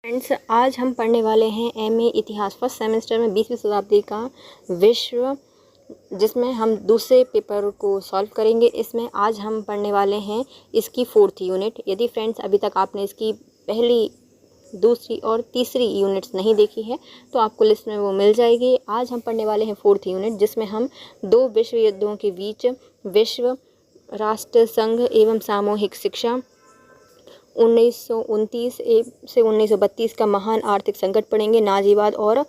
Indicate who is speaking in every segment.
Speaker 1: Friends, आज हम पढ़ने वाले हैं एमए इतिहास फर्स्ट सेमेस्टर में 20वीं शताब्दी का विश्व, जिसमें हम दूसरे पेपर को सॉल्व करेंगे। इसमें आज हम पढ़ने वाले हैं इसकी 4th यूनिट। यदि फ्रेंड्स अभी तक आपने इसकी पहली, दूसरी और तीसरी यूनिट्स नहीं देखी है तो आपको लिस्ट में वो मिल जाएगी। आज हम पढ़ने वाले हैं 4th यूनिट, जिसमें हम 2 विश्व युद्धों के बीच विश्व, राष्ट्र संघ एवं सामूहिक शिक्षा, 1929 से 1932 का महान आर्थिक संकट पढ़ेंगे। नाजीवाद और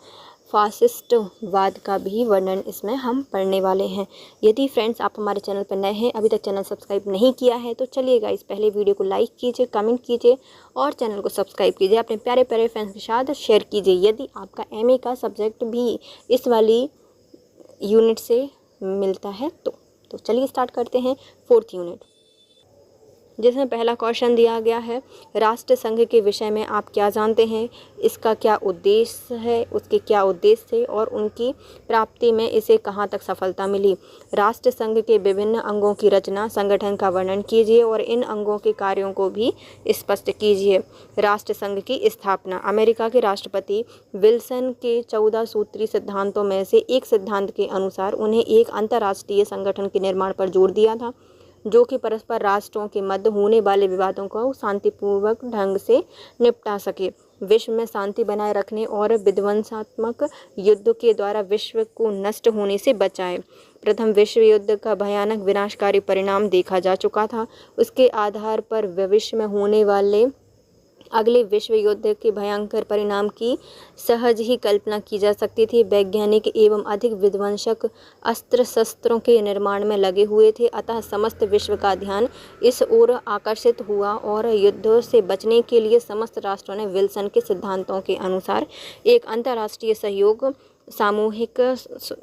Speaker 1: फासिस्टवाद का भी वर्णन इसमें हम पढ़ने वाले हैं। यदि फ्रेंड्स आप हमारे चैनल पर नए हैं, अभी तक चैनल सब्सक्राइब नहीं किया है तो चलिएगा, इस पहले वीडियो को लाइक कीजिए, कमेंट कीजिए और चैनल को सब्सक्राइब कीजिए। अपने प्यारे प्यारे फ्रेंड्स के साथ शेयर कीजिए। यदि आपका एमए का सब्जेक्ट भी इस वाली यूनिट से मिलता है तो चलिए स्टार्ट करते हैं 4th यूनिट, जिसमें पहला क्वेश्चन दिया गया है, राष्ट्र संघ के विषय में आप क्या जानते हैं, इसका क्या उद्देश्य है, उसके क्या उद्देश्य थे और उनकी प्राप्ति में इसे कहाँ तक सफलता मिली। राष्ट्र संघ के विभिन्न अंगों की रचना, संगठन का वर्णन कीजिए और इन अंगों के कार्यों को भी स्पष्ट कीजिए। राष्ट्र संघ की स्थापना, अमेरिका के राष्ट्रपति विल्सन के 14 सूत्री सिद्धांतों में से एक सिद्धांत के अनुसार उन्हें एक अंतर्राष्ट्रीय संगठन के निर्माण पर जोर दिया था, जो कि परस्पर राष्ट्रों के मध्य होने वाले विवादों को शांतिपूर्वक ढंग से निपटा सके, विश्व में शांति बनाए रखने और विध्वंसात्मक युद्ध के द्वारा विश्व को नष्ट होने से बचाए। प्रथम विश्व युद्ध का भयानक विनाशकारी परिणाम देखा जा चुका था। उसके आधार पर भविष्य में होने वाले अगले विश्व युद्ध के भयंकर परिणाम की सहज ही कल्पना की जा सकती थी। वैज्ञानिक एवं अधिक विध्वंसक अस्त्र शस्त्रों के निर्माण में लगे हुए थे, अतः समस्त विश्व का ध्यान इस ओर आकर्षित हुआ और युद्ध से बचने के लिए समस्त राष्ट्रों ने विल्सन के सिद्धांतों के अनुसार एक अंतर्राष्ट्रीय सहयोग, सामूहिक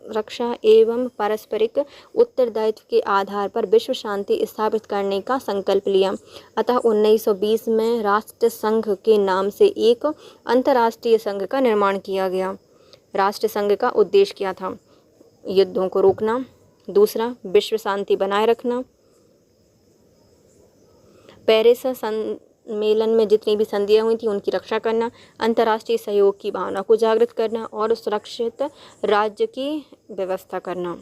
Speaker 1: रक्षा एवं पारस्परिक उत्तरदायित्व के आधार पर विश्व शांति स्थापित करने का संकल्प लिया। अतः 1920 में राष्ट्र संघ के नाम से एक अंतर्राष्ट्रीय संघ का निर्माण किया गया। राष्ट्र संघ का उद्देश्य क्या था? युद्धों को रोकना, दूसरा विश्व शांति बनाए रखना, पेरिस सम्मेलन में जितनी भी संधियां हुई थी उनकी रक्षा करना, अंतर्राष्ट्रीय सहयोग की भावना को जागृत करना और सुरक्षित राज्य की व्यवस्था करना।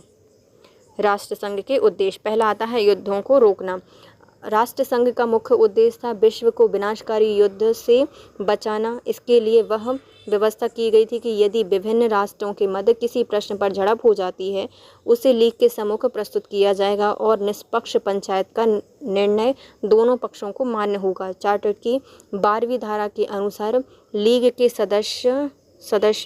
Speaker 1: राष्ट्र संघ के उद्देश्य, पहला आता है युद्धों को रोकना। राष्ट्र संघ का मुख्य उद्देश्य था विश्व को विनाशकारी युद्ध से बचाना। इसके लिए वह व्यवस्था की गई थी कि यदि विभिन्न राष्ट्रों के मध्य किसी प्रश्न पर झड़प हो जाती है, उसे लीग के सम्मुख प्रस्तुत किया जाएगा और निष्पक्ष पंचायत का निर्णय दोनों पक्षों को मान्य होगा। चार्टर की 12वीं धारा के अनुसार लीग के सदस्य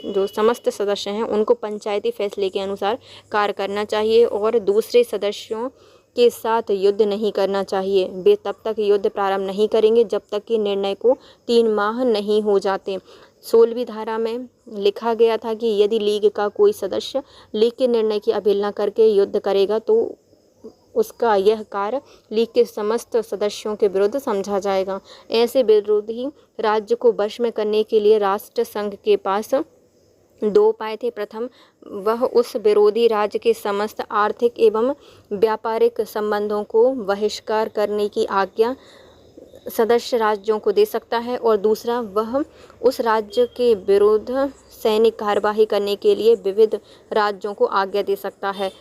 Speaker 1: जो समस्त सदस्य हैं उनको पंचायती फैसले के अनुसार कार्य करना चाहिए और दूसरे सदस्यों के साथ युद्ध नहीं करना चाहिए। वे तब तक युद्ध प्रारंभ नहीं करेंगे जब तक कि निर्णय को 3 माह नहीं हो जाते। 16वीं धारा में लिखा गया था कि यदि लीग का कोई सदस्य लीग के निर्णय की अवहेलना करके युद्ध करेगा तो उसका यह कार्य लीग के समस्त सदस्यों के विरुद्ध समझा जाएगा। ऐसे विरोधी राज्य को वश में करने के लिए राष्ट्र संघ के पास 2 उपाय थे। प्रथम, वह उस विरोधी राज्य के समस्त आर्थिक एवं व्यापारिक संबंधों को बहिष्कार करने की आज्ञा सदस्य राज्यों को दे सकता है और दूसरा, वह उस राज्य के विरुद्ध सैनिक कार्यवाही करने के लिए विविध राज्यों को आज्ञा दे सकता है।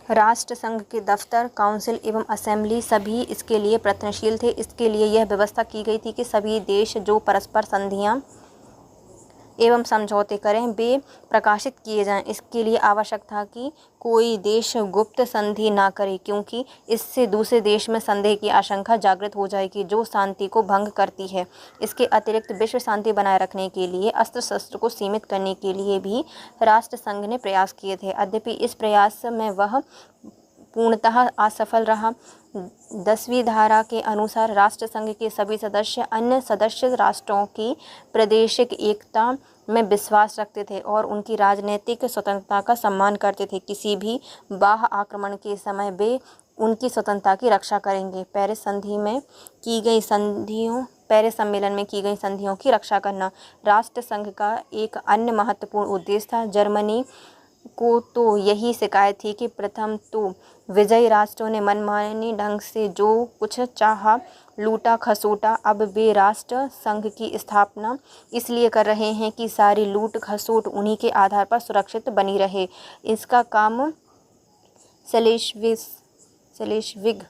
Speaker 1: राष्ट्र संघ के दफ्तर, काउंसिल एवं असेंबली सभी इसके लिए प्रयत्नशील थे। इसके लिए यह व्यवस्था की गई थी कि सभी देश जो परस्पर संधियां एवं समझौते करें वे प्रकाशित किए जाएं। इसके लिए आवश्यक था कि कोई देश गुप्त संधि ना करे, क्योंकि इससे दूसरे देश में संदेह की आशंका जागृत हो जाएगी जो शांति को भंग करती है। इसके अतिरिक्त विश्व शांति बनाए रखने के लिए अस्त्र शस्त्र को सीमित करने के लिए भी राष्ट्र संघ ने प्रयास किए थे। यद्यपि इस प्रयास में वह पूर्णतः असफल रहा। 10वीं धारा के अनुसार राष्ट्र संघ के सभी सदस्य अन्य सदस्य राष्ट्रों की प्रादेशिक एकता में विश्वास रखते थे और उनकी राजनीतिक स्वतंत्रता का सम्मान करते थे। किसी भी बाह्य आक्रमण के समय वे उनकी स्वतंत्रता की रक्षा करेंगे। पेरिस सम्मेलन में की गई संधियों की रक्षा करना राष्ट्र संघ का एक अन्य महत्वपूर्ण उद्देश्य था। जर्मनी को तो यही शिकायत थी कि प्रथम तो विजयी राष्ट्रों ने मनमानी ढंग से जो कुछ चाहा लूटा खसोटा। अब वे राष्ट्र संघ की स्थापना इसलिए कर रहे हैं कि सारी लूट खसोट उन्हीं के आधार पर सुरक्षित बनी रहे। इसका काम सेलेश्विग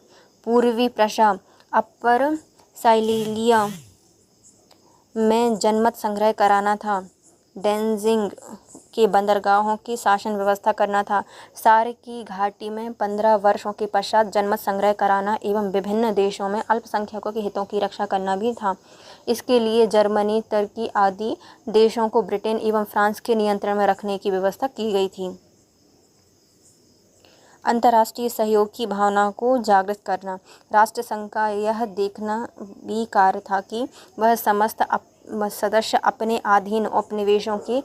Speaker 1: पूर्वी प्रशा अपर साइलीलिया में जनमत संग्रह कराना था। डेंजिंग के बंदरगाहों की शासन व्यवस्था करना था। सार की घाटी में 15 वर्षों के पश्चात जनमत संग्रह कराना एवं विभिन्न देशों में अल्पसंख्यकों के हितों की रक्षा करना भी था। इसके लिए जर्मनी, तुर्की आदि देशों को ब्रिटेन एवं फ्रांस के नियंत्रण में रखने की व्यवस्था की गई थी। अंतर्राष्ट्रीय सहयोग की भावना को जागृत करना। राष्ट्रसंघ का यह देखना भी कार्य था कि वह समस्त सदस्य अपने अधीन उपनिवेशों के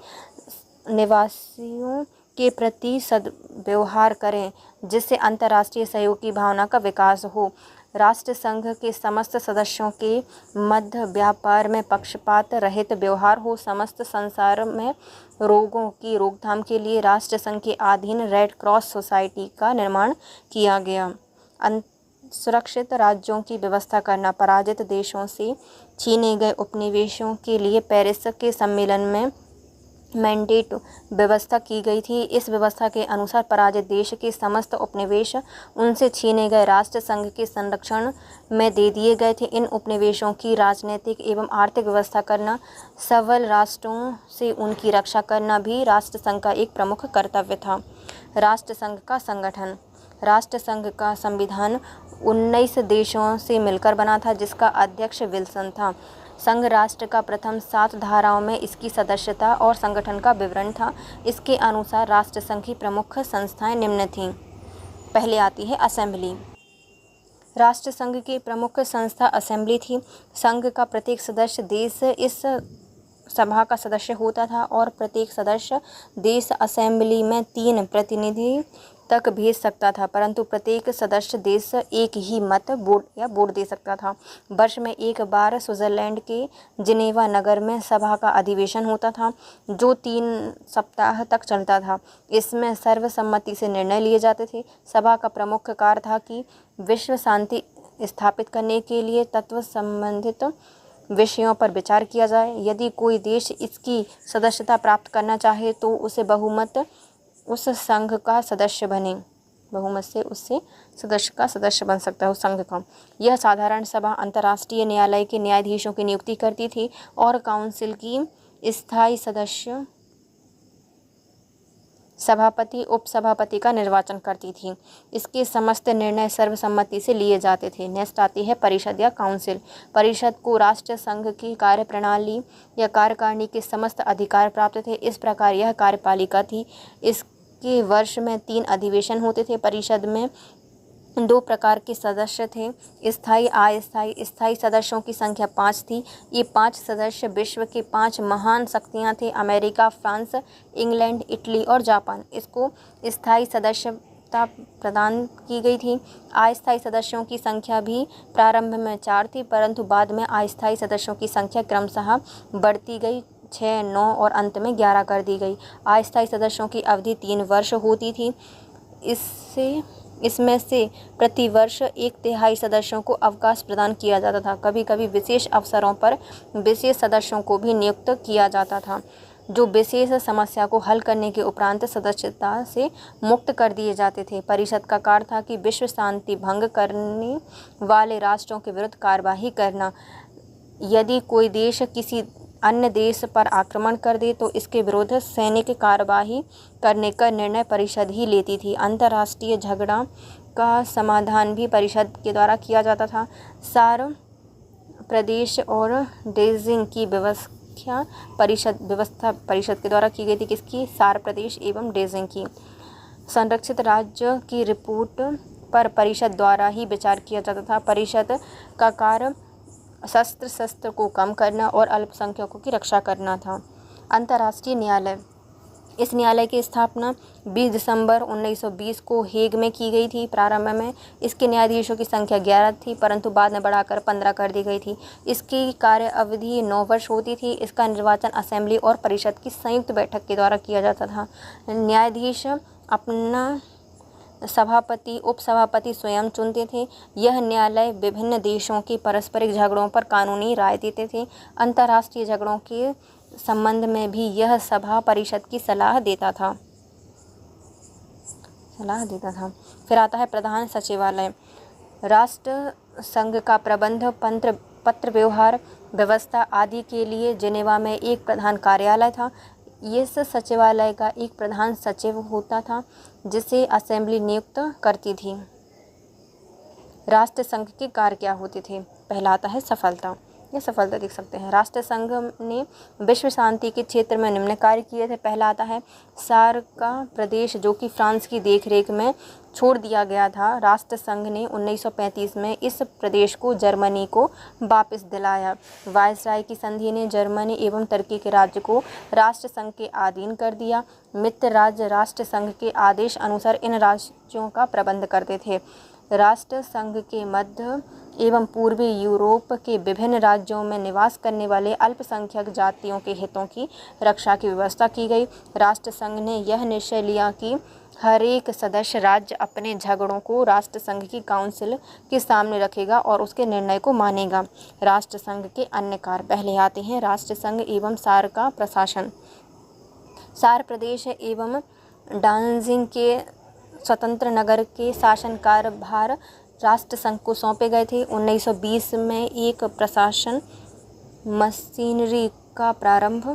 Speaker 1: निवासियों के प्रति सद्व्यवहार करें, जिससे अंतर्राष्ट्रीय सहयोग की भावना का विकास हो। राष्ट्रसंघ के समस्त सदस्यों के मध्य व्यापार में पक्षपात रहित व्यवहार हो। समस्त संसार में रोगों की रोकथाम के लिए राष्ट्रसंघ के अधीन रेड क्रॉस सोसाइटी का निर्माण किया गया। सुरक्षित राज्यों की व्यवस्था करना। पराजित देशों से छीने गए उपनिवेशों के लिए पेरिस के सम्मेलन में मैंडेट व्यवस्था की गई थी। इस व्यवस्था के अनुसार पराजित देश के समस्त उपनिवेश उनसे छीने गए राष्ट्र संघ के संरक्षण में दे दिए गए थे। इन उपनिवेशों की राजनीतिक एवं आर्थिक व्यवस्था करना, सबल राष्ट्रों से उनकी रक्षा करना भी राष्ट्र संघ का एक प्रमुख कर्तव्य था। राष्ट्र संघ का संगठन। राष्ट्र संघ का संविधान 19 देशों से मिलकर बना था, जिसका अध्यक्ष विल्सन था। संघ राष्ट्र का प्रथम 7 धाराओं में इसकी सदस्यता और संगठन का विवरण था। इसके अनुसार राष्ट्र संघ की प्रमुख संस्थाएं निम्न थीं। पहले आती है असेंबली। राष्ट्र संघ की प्रमुख संस्था असेंबली थी। संघ का प्रत्येक सदस्य देश इस सभा का सदस्य होता था और प्रत्येक सदस्य देश असेंबली में 3 प्रतिनिधि तक भेज सकता था, परंतु प्रत्येक सदस्य देश एक ही मत वोट दे सकता था। वर्ष में एक बार स्विट्जरलैंड के जिनेवा नगर में सभा का अधिवेशन होता था, जो 3 सप्ताह तक चलता था। इसमें सर्वसम्मति से निर्णय लिए जाते थे। सभा का प्रमुख कार्य था कि विश्व शांति स्थापित करने के लिए तत्व संबंधित विषयों पर विचार किया जाए। यदि कोई देश इसकी सदस्यता प्राप्त करना चाहे तो उसे बहुमत उस संघ का सदस्य बने। बहुमत से उससे सदस्य का सदस्य बन सकता है उस संघ का। यह साधारण सभा अंतर्राष्ट्रीय न्यायालय के न्यायाधीशों की नियुक्ति करती थी और काउंसिल की स्थायी सदस्य सभापति उपसभापति का निर्वाचन करती थी। इसके समस्त निर्णय सर्वसम्मति से लिए जाते थे। नेक्स्ट आती है परिषद या काउंसिल। परिषद को राष्ट्र संघ की कार्यप्रणाली या कार्यकारिणी के समस्त अधिकार प्राप्त थे। इस प्रकार यह कार्यपालिका थी। इसके वर्ष में 3 अधिवेशन होते थे। परिषद में 2 प्रकार के सदस्य थे, स्थायी अस्थायी। स्थायी सदस्यों की संख्या 5 थी। ये 5 सदस्य विश्व के 5 महान शक्तियाँ थे, अमेरिका, फ्रांस, इंग्लैंड, इटली और जापान। इसको स्थायी सदस्यता प्रदान की गई थी। अस्थायी सदस्यों की संख्या भी प्रारंभ में 4 थी, परंतु बाद में अस्थायी सदस्यों की संख्या क्रमशः बढ़ती गई, 6, 9 और अंत में 11 कर दी गई। अस्थायी सदस्यों की अवधि 3 वर्ष होती थी। इसमें से प्रति वर्ष 1/3 सदस्यों को अवकाश प्रदान किया जाता था। कभी कभी विशेष अवसरों पर विशेष सदस्यों को भी नियुक्त किया जाता था, जो विशेष समस्या को हल करने के उपरांत सदस्यता से मुक्त कर दिए जाते थे। परिषद का कार्य था कि विश्व शांति भंग करने वाले राष्ट्रों के विरुद्ध कार्यवाही करना। यदि कोई देश किसी अन्य देश पर आक्रमण कर दे तो इसके विरुद्ध सैनिक कार्यवाही करने का निर्णय परिषद ही लेती थी। अंतर्राष्ट्रीय झगड़ा का समाधान भी परिषद के द्वारा किया जाता था। सार प्रदेश और डेजिंग की व्यवस्था परिषद के द्वारा की गई थी। किसकी? सार प्रदेश एवं डेजिंग की। संरक्षित राज्य की रिपोर्ट पर परिषद द्वारा ही विचार किया जाता था। परिषद का कार्य शस्त्र को कम करना और अल्पसंख्यकों की रक्षा करना था। अंतर्राष्ट्रीय न्यायालय। इस न्यायालय की स्थापना 20 दिसंबर 1920 को हेग में की गई थी। प्रारंभ में इसके न्यायाधीशों की संख्या 11 थी, परंतु बाद में बढ़ाकर 15 कर दी गई थी। इसकी कार्य अवधि 9 वर्ष होती थी। इसका निर्वाचन असेंबली और परिषद की संयुक्त बैठक के द्वारा किया जाता था। न्यायाधीश अपना सभापति उपसभापति स्वयं चुनते थे। यह न्यायालय विभिन्न देशों के पारस्परिक झगड़ों पर कानूनी राय देते थे। अंतर्राष्ट्रीय झगड़ों के संबंध में भी यह सभा परिषद की सलाह देता था। फिर आता है प्रधान सचिवालय। राष्ट्र संघ का प्रबंध पत्र व्यवहार व्यवस्था आदि के लिए जिनेवा में एक प्रधान कार्यालय था। इस सचिवालय का एक प्रधान सचिव होता था जिसे असेंबली नियुक्त करती थी। राष्ट्र संघ के कार्य क्या होते थे? पहला आता है सफलता। ये सफलता देख सकते हैं। राष्ट्र संघ ने विश्व शांति के क्षेत्र में निम्न कार्य किए थे। पहला आता है सार का प्रदेश जो कि फ्रांस की देखरेख में छोड़ दिया गया था। राष्ट्र संघ ने 1935 में इस प्रदेश को जर्मनी को वापस दिलाया। वायसराय की संधि ने जर्मनी एवं तुर्की के राज्य को राष्ट्र संघ के अधीन कर दिया। मित्र राज्य राष्ट्र संघ के आदेश अनुसार इन राज्यों का प्रबंध करते थे। राष्ट्र संघ के मध्य एवं पूर्वी यूरोप के विभिन्न राज्यों में निवास करने वाले अल्पसंख्यक जातियों के हितों की रक्षा की व्यवस्था की गई। राष्ट्र संघ ने यह निश्चय लिया कि हर एक सदस्य राज्य अपने झगड़ों को राष्ट्र संघ की काउंसिल के सामने रखेगा और उसके निर्णय को मानेगा। राष्ट्र संघ के अन्य कार्य पहले आते हैं राष्ट्र संघ एवं सार का प्रशासन। सार प्रदेश एवं डांजिंग के स्वतंत्र नगर के शासन कार्यभार राष्ट्र संघ को सौंपे गए थे। 1920 में एक प्रशासन मशीनरी का प्रारंभ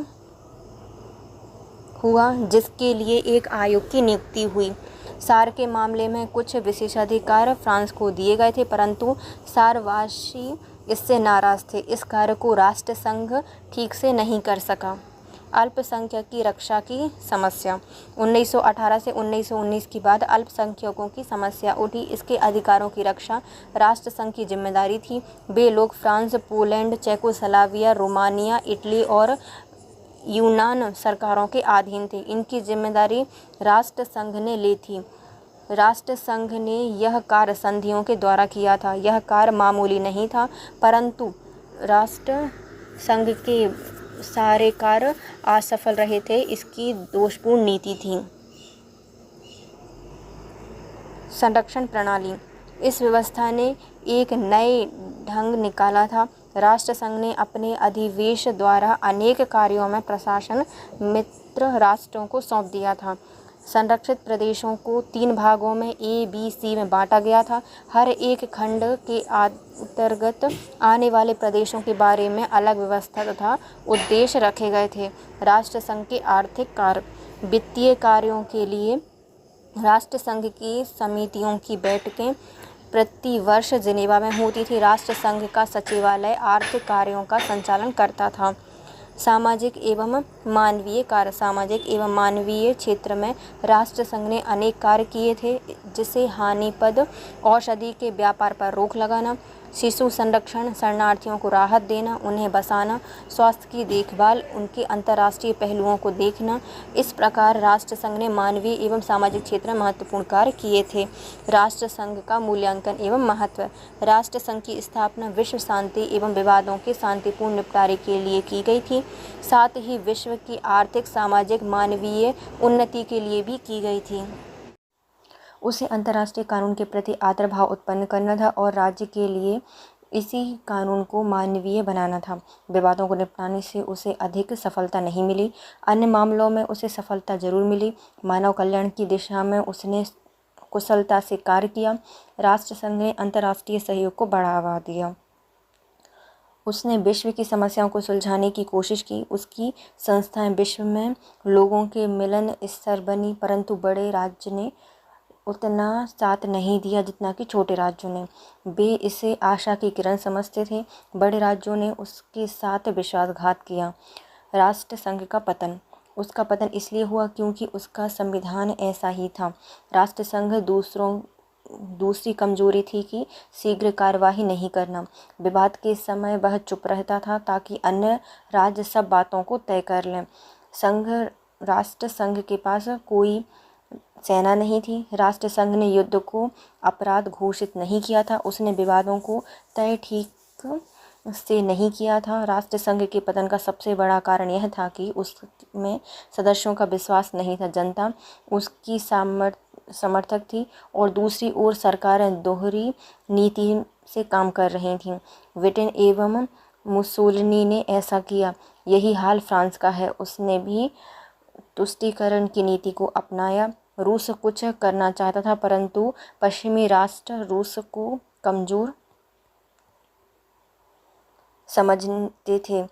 Speaker 1: हुआ जिसके लिए एक आयोग की नियुक्ति हुई। सार के मामले में कुछ विशेषाधिकार फ्रांस को दिए गए थे, परंतु सारवासी इससे नाराज थे। इस कार्य को राष्ट्र संघ ठीक से नहीं कर सका। अल्पसंख्यक की रक्षा की समस्या। 1918 से 1919 के बाद अल्पसंख्यकों की समस्या उठी। इसके अधिकारों की रक्षा राष्ट्र संघ की जिम्मेदारी थी। वे लोग France, Poland, Czechoslovakia, Romania, Italy और यूनान सरकारों के अधीन थे। इनकी जिम्मेदारी राष्ट्र संघ ने ली थी। राष्ट्र संघ ने यह कार्य संधियों के द्वारा किया था। यह कार्य मामूली नहीं था, परंतु राष्ट्र संघ के सारे कार्य असफल रहे थे। इसकी दोषपूर्ण नीति थी। संरक्षण प्रणाली। इस व्यवस्था ने एक नए ढंग निकाला था। राष्ट्र संघ ने अपने अधिवेश द्वारा अनेक कार्यों में प्रशासन मित्र राष्ट्रों को सौंप दिया था। संरक्षित प्रदेशों को 3 भागों में A, B, C में बांटा गया था। हर एक खंड के अंतर्गत आने वाले प्रदेशों के बारे में अलग व्यवस्था तथा उद्देश्य रखे गए थे। राष्ट्र संघ के आर्थिक कार्य। वित्तीय कार्यों के लिए राष्ट्र संघ की समितियों की बैठकें प्रति वर्ष जिनेवा में होती थी। राष्ट्र संघ का सचिवालय आर्थिक कार्यों का संचालन करता था। सामाजिक एवं मानवीय कार्य। सामाजिक एवं मानवीय क्षेत्र में राष्ट्र संघ ने अनेक कार्य किए थे, जिसे हानिपद औषधि के व्यापार पर रोक लगाना, शिशु संरक्षण, शरणार्थियों को राहत देना, उन्हें बसाना, स्वास्थ्य की देखभाल, उनके अंतर्राष्ट्रीय पहलुओं को देखना। इस प्रकार राष्ट्र संघ ने मानवीय एवं सामाजिक क्षेत्र में महत्वपूर्ण कार्य किए थे। राष्ट्र संघ का मूल्यांकन एवं महत्व। राष्ट्र संघ की स्थापना विश्व शांति एवं विवादों के शांतिपूर्ण निपटारे के लिए की गई थी। साथ ही विश्व की आर्थिक, सामाजिक, मानवीय उन्नति के लिए भी की गई थी। उसे अंतर्राष्ट्रीय कानून के प्रति आदर भाव उत्पन्न करना था और राज्य के लिए इसी कानून को मानवीय बनाना था। विवादों को निपटाने से उसे अधिक सफलता नहीं मिली। अन्य मामलों में उसे सफलता जरूर मिली। मानव कल्याण की दिशा में उसने कुशलता से कार्य किया। राष्ट्र संघ ने अंतर्राष्ट्रीय सहयोग को बढ़ावा दिया। उसने विश्व की समस्याओं को सुलझाने की कोशिश की। उसकी संस्थाएं विश्व में लोगों के मिलन स्तर बनी, परंतु बड़े राज्य ने उतना साथ नहीं दिया जितना कि छोटे राज्यों ने। वे इसे आशा की किरण समझते थे। बड़े राज्यों ने उसके साथ विश्वासघात किया। राष्ट्र संघ का पतन। उसका पतन इसलिए हुआ क्योंकि उसका संविधान ऐसा ही था। राष्ट्र संघ दूसरी कमजोरी थी कि शीघ्र कार्यवाही नहीं करना। विवाद के समय वह चुप रहता था ताकि अन्य राज्य सब बातों को तय कर लें। संघ राष्ट्र संघ के पास कोई सेना नहीं थी। राष्ट्र संघ ने युद्ध को अपराध घोषित नहीं किया था। उसने विवादों को तय ठीक से नहीं किया था। राष्ट्र संघ के पतन का सबसे बड़ा कारण यह था कि उसमें सदस्यों का विश्वास नहीं था। जनता उसकी समर्थक थी और दूसरी ओर सरकारें दोहरी नीति से काम कर रही थीं। ब्रिटेन एवं मुसोलिनी ने ऐसा किया। यही हाल फ्रांस का है। उसने भी तुष्टीकरण की नीति को अपनाया। रूस कुछ करना चाहता था, परंतु पश्चिमी राष्ट्र रूस को कमज़ोर समझते थे।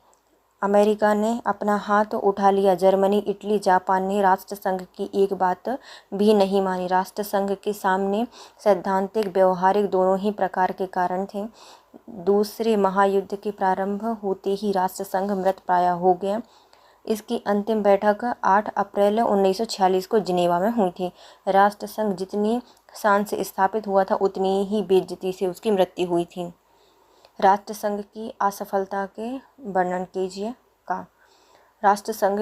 Speaker 1: अमेरिका ने अपना हाथ उठा लिया। जर्मनी, इटली, जापान ने राष्ट्र संघ की एक बात भी नहीं मानी। राष्ट्र संघ के सामने सैद्धांतिक व्यवहारिक दोनों ही प्रकार के कारण थे। दूसरे महायुद्ध के प्रारंभ होते ही राष्ट्र संघ मृतप्राय हो गया। इसकी अंतिम बैठक 8 अप्रैल 1946 को जिनेवा में हुई थी। राष्ट्र संघ जितनी शान से स्थापित हुआ था, उतनी ही बेइज्जती से उसकी मृत्यु हुई थी। राष्ट्र संघ की असफलता के वर्णन कीजिए का। राष्ट्र संघ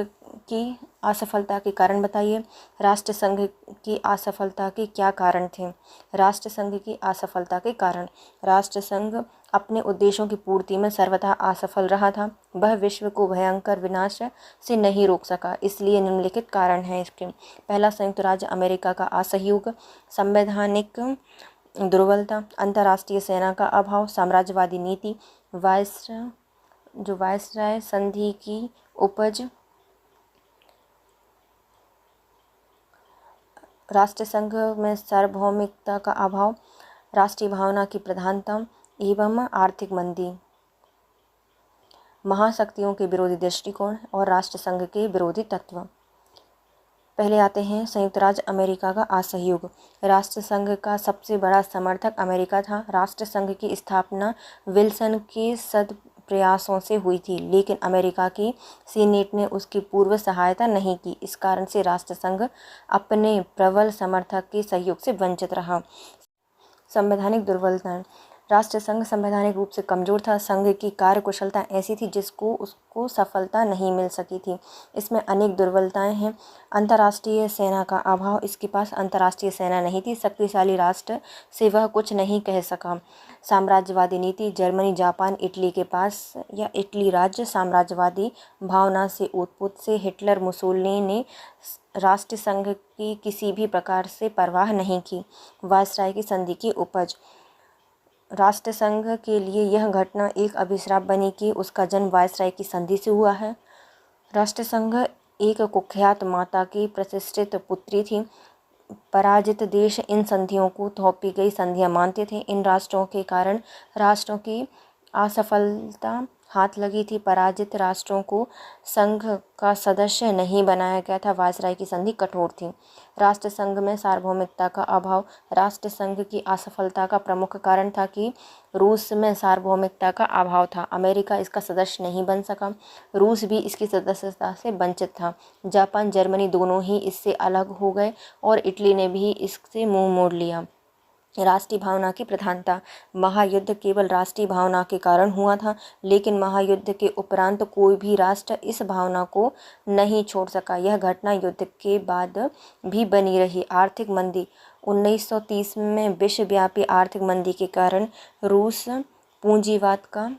Speaker 1: की असफलता के कारण बताइए। राष्ट्र संघ की असफलता के क्या कारण थे? राष्ट्र संघ की असफलता के कारण। राष्ट्र संघ अपने उद्देश्यों की पूर्ति में सर्वथा असफल रहा था। वह विश्व को भयंकर विनाश से नहीं रोक सका। इसलिए निम्नलिखित कारण हैं इसके। पहला, संयुक्त राज्य अमेरिका का असहयोग, संवैधानिक दुर्बलता, अंतर्राष्ट्रीय सेना का अभाव, साम्राज्यवादी नीति, वायसराय संधि की उपज, राष्ट्र संघ में सार्वभौमिकता का अभाव, राष्ट्रीय भावना की प्रधानता एवं आर्थिक मंदी, महाशक्तियों के विरोधी दृष्टिकोण और राष्ट्र संघ के विरोधी तत्व। पहले आते हैं संयुक्त राज्य अमेरिका का असहयोग। राष्ट्र संघ का सबसे बड़ा समर्थक अमेरिका था। राष्ट्र संघ की स्थापना विल्सन के सद्प्रयासों से हुई थी, लेकिन अमेरिका की सीनेट ने उसकी पूर्व सहायता नहीं की। इस कारण से राष्ट्र संघ अपने प्रबल समर्थक के सहयोग से वंचित रहा। संवैधानिक दुर्बलताएं। राष्ट्र संघ संवैधानिक रूप से कमज़ोर था। संघ की कार्यकुशलता ऐसी थी जिसको उसको सफलता नहीं मिल सकी थी। इसमें अनेक दुर्बलताएं हैं। अंतर्राष्ट्रीय सेना का अभाव। इसके पास अंतर्राष्ट्रीय सेना नहीं थी। शक्तिशाली राष्ट्र से वह कुछ नहीं कह सका। साम्राज्यवादी नीति। जर्मनी, जापान, इटली के पास या इटली राज्य साम्राज्यवादी भावना से उत्पुत से हिटलर, मुसोलिनी ने राष्ट्र संघ की किसी भी प्रकार से परवाह नहीं की। वायसराय की संधि की उपज। राष्ट्र संघ के लिए यह घटना एक अभिशाप बनी कि उसका जन्म वायसराय की संधि से हुआ है। राष्ट्र संघ एक कुख्यात माता की प्रतिष्ठित पुत्री थी। पराजित देश इन संधियों को थोपी गई संधियां मानते थे। इन राष्ट्रों के कारण राष्ट्रों की असफलता हाथ लगी थी। पराजित राष्ट्रों को संघ का सदस्य नहीं बनाया गया था। वायसराय की संधि कठोर थी। राष्ट्र संघ में सार्वभौमिकता का अभाव। राष्ट्र संघ की असफलता का प्रमुख कारण था कि रूस में सार्वभौमिकता का अभाव था। अमेरिका इसका सदस्य नहीं बन सका। रूस भी इसकी सदस्यता से वंचित था। जापान, जर्मनी दोनों ही इससे अलग हो गए और इटली ने भी इससे मुंह मोड़ लिया। राष्ट्रीय भावना की प्रधानता। महायुद्ध केवल राष्ट्रीय भावना के कारण हुआ था, लेकिन महायुद्ध के उपरांत कोई भी राष्ट्र इस भावना को नहीं छोड़ सका। यह घटना युद्ध के बाद भी बनी रही। आर्थिक मंदी। 1930 में विश्वव्यापी आर्थिक मंदी के कारण रूस पूंजीवाद का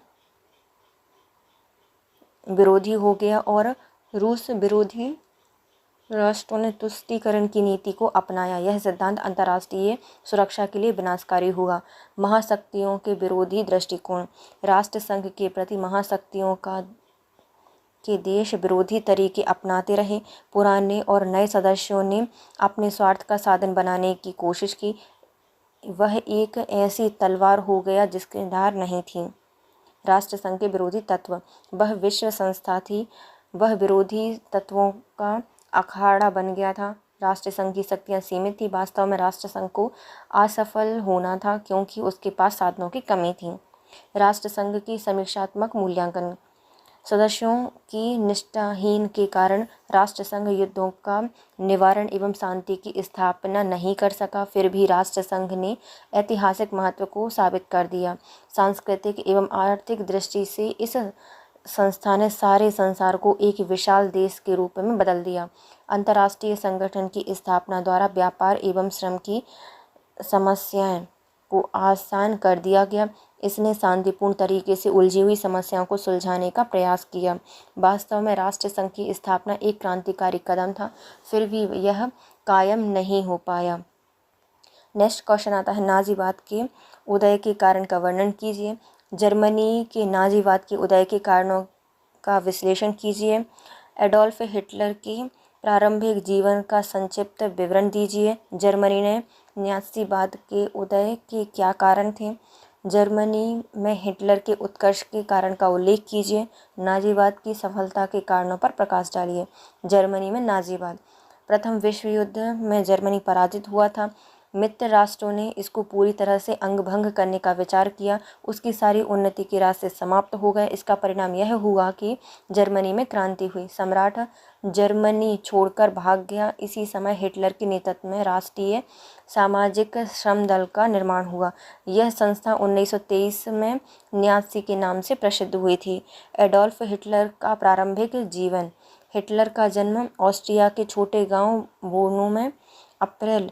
Speaker 1: विरोधी हो गया और रूस विरोधी राष्ट्रों ने तुष्टीकरण की नीति को अपनाया। यह सिद्धांत अंतर्राष्ट्रीय सुरक्षा के लिए विनाशकारी हुआ। महाशक्तियों के विरोधी दृष्टिकोण। राष्ट्र संघ के प्रति महाशक्तियों के देश विरोधी तरीके अपनाते रहे। पुराने और नए सदस्यों ने अपने स्वार्थ का साधन बनाने की कोशिश की। वह एक ऐसी तलवार हो गया जिसकी धार नहीं थी। राष्ट्र संघ के विरोधी तत्व। वह विश्व संस्था थी। वह विरोधी तत्वों का अखाड़ा बन गया था। राष्ट्र संघ की शक्तियाँ सीमित थी। वास्तव में राष्ट्र संघ को असफल होना था क्योंकि उसके पास साधनों की कमी थी। राष्ट्र संघ की समीक्षात्मक मूल्यांकन। सदस्यों की निष्ठाहीन के कारण राष्ट्र संघ युद्धों का निवारण एवं शांति की स्थापना नहीं कर सका। फिर भी राष्ट्र संघ ने ऐतिहासिक महत्व को साबित कर दिया। सांस्कृतिक एवं आर्थिक दृष्टि से इस संस्था ने सारे संसार को एक विशाल देश के रूप में बदल दिया। अंतर्राष्ट्रीय संगठन की स्थापना द्वारा व्यापार एवं श्रम की समस्याएं को आसान कर दिया गया। इसने शांतिपूर्ण तरीके से उलझी हुई समस्याओं को सुलझाने का प्रयास किया। वास्तव में राष्ट्र संघ की स्थापना एक क्रांतिकारी कदम था, फिर भी यह कायम नहीं हो पाया। नेक्स्ट क्वेश्चन आता है, नाजीवाद के उदय के कारण का वर्णन कीजिए। जर्मनी के नाजीवाद के उदय के कारणों का विश्लेषण कीजिए। एडोल्फ हिटलर की प्रारंभिक जीवन का संक्षिप्त विवरण दीजिए। जर्मनी में नाजीवाद के उदय के क्या कारण थे। जर्मनी में हिटलर के उत्कर्ष के कारण का उल्लेख कीजिए। नाजीवाद की सफलता के कारणों पर प्रकाश डालिए। जर्मनी में नाजीवाद। प्रथम विश्व युद्ध में जर्मनी पराजित हुआ था। मित्र राष्ट्रों ने इसको पूरी तरह से अंगभंग करने का विचार किया। उसकी सारी उन्नति के रास्ते समाप्त हो गए। इसका परिणाम यह हुआ कि जर्मनी में क्रांति हुई। सम्राट जर्मनी छोड़कर भाग गया। इसी समय हिटलर के नेतृत्व में राष्ट्रीय सामाजिक श्रम दल का निर्माण हुआ। यह संस्था 1923 में न्यासी के नाम से प्रसिद्ध हुई थी। एडोल्फ हिटलर का प्रारंभिक जीवन। हिटलर का जन्म ऑस्ट्रिया के छोटे गांव बोनो में अप्रैल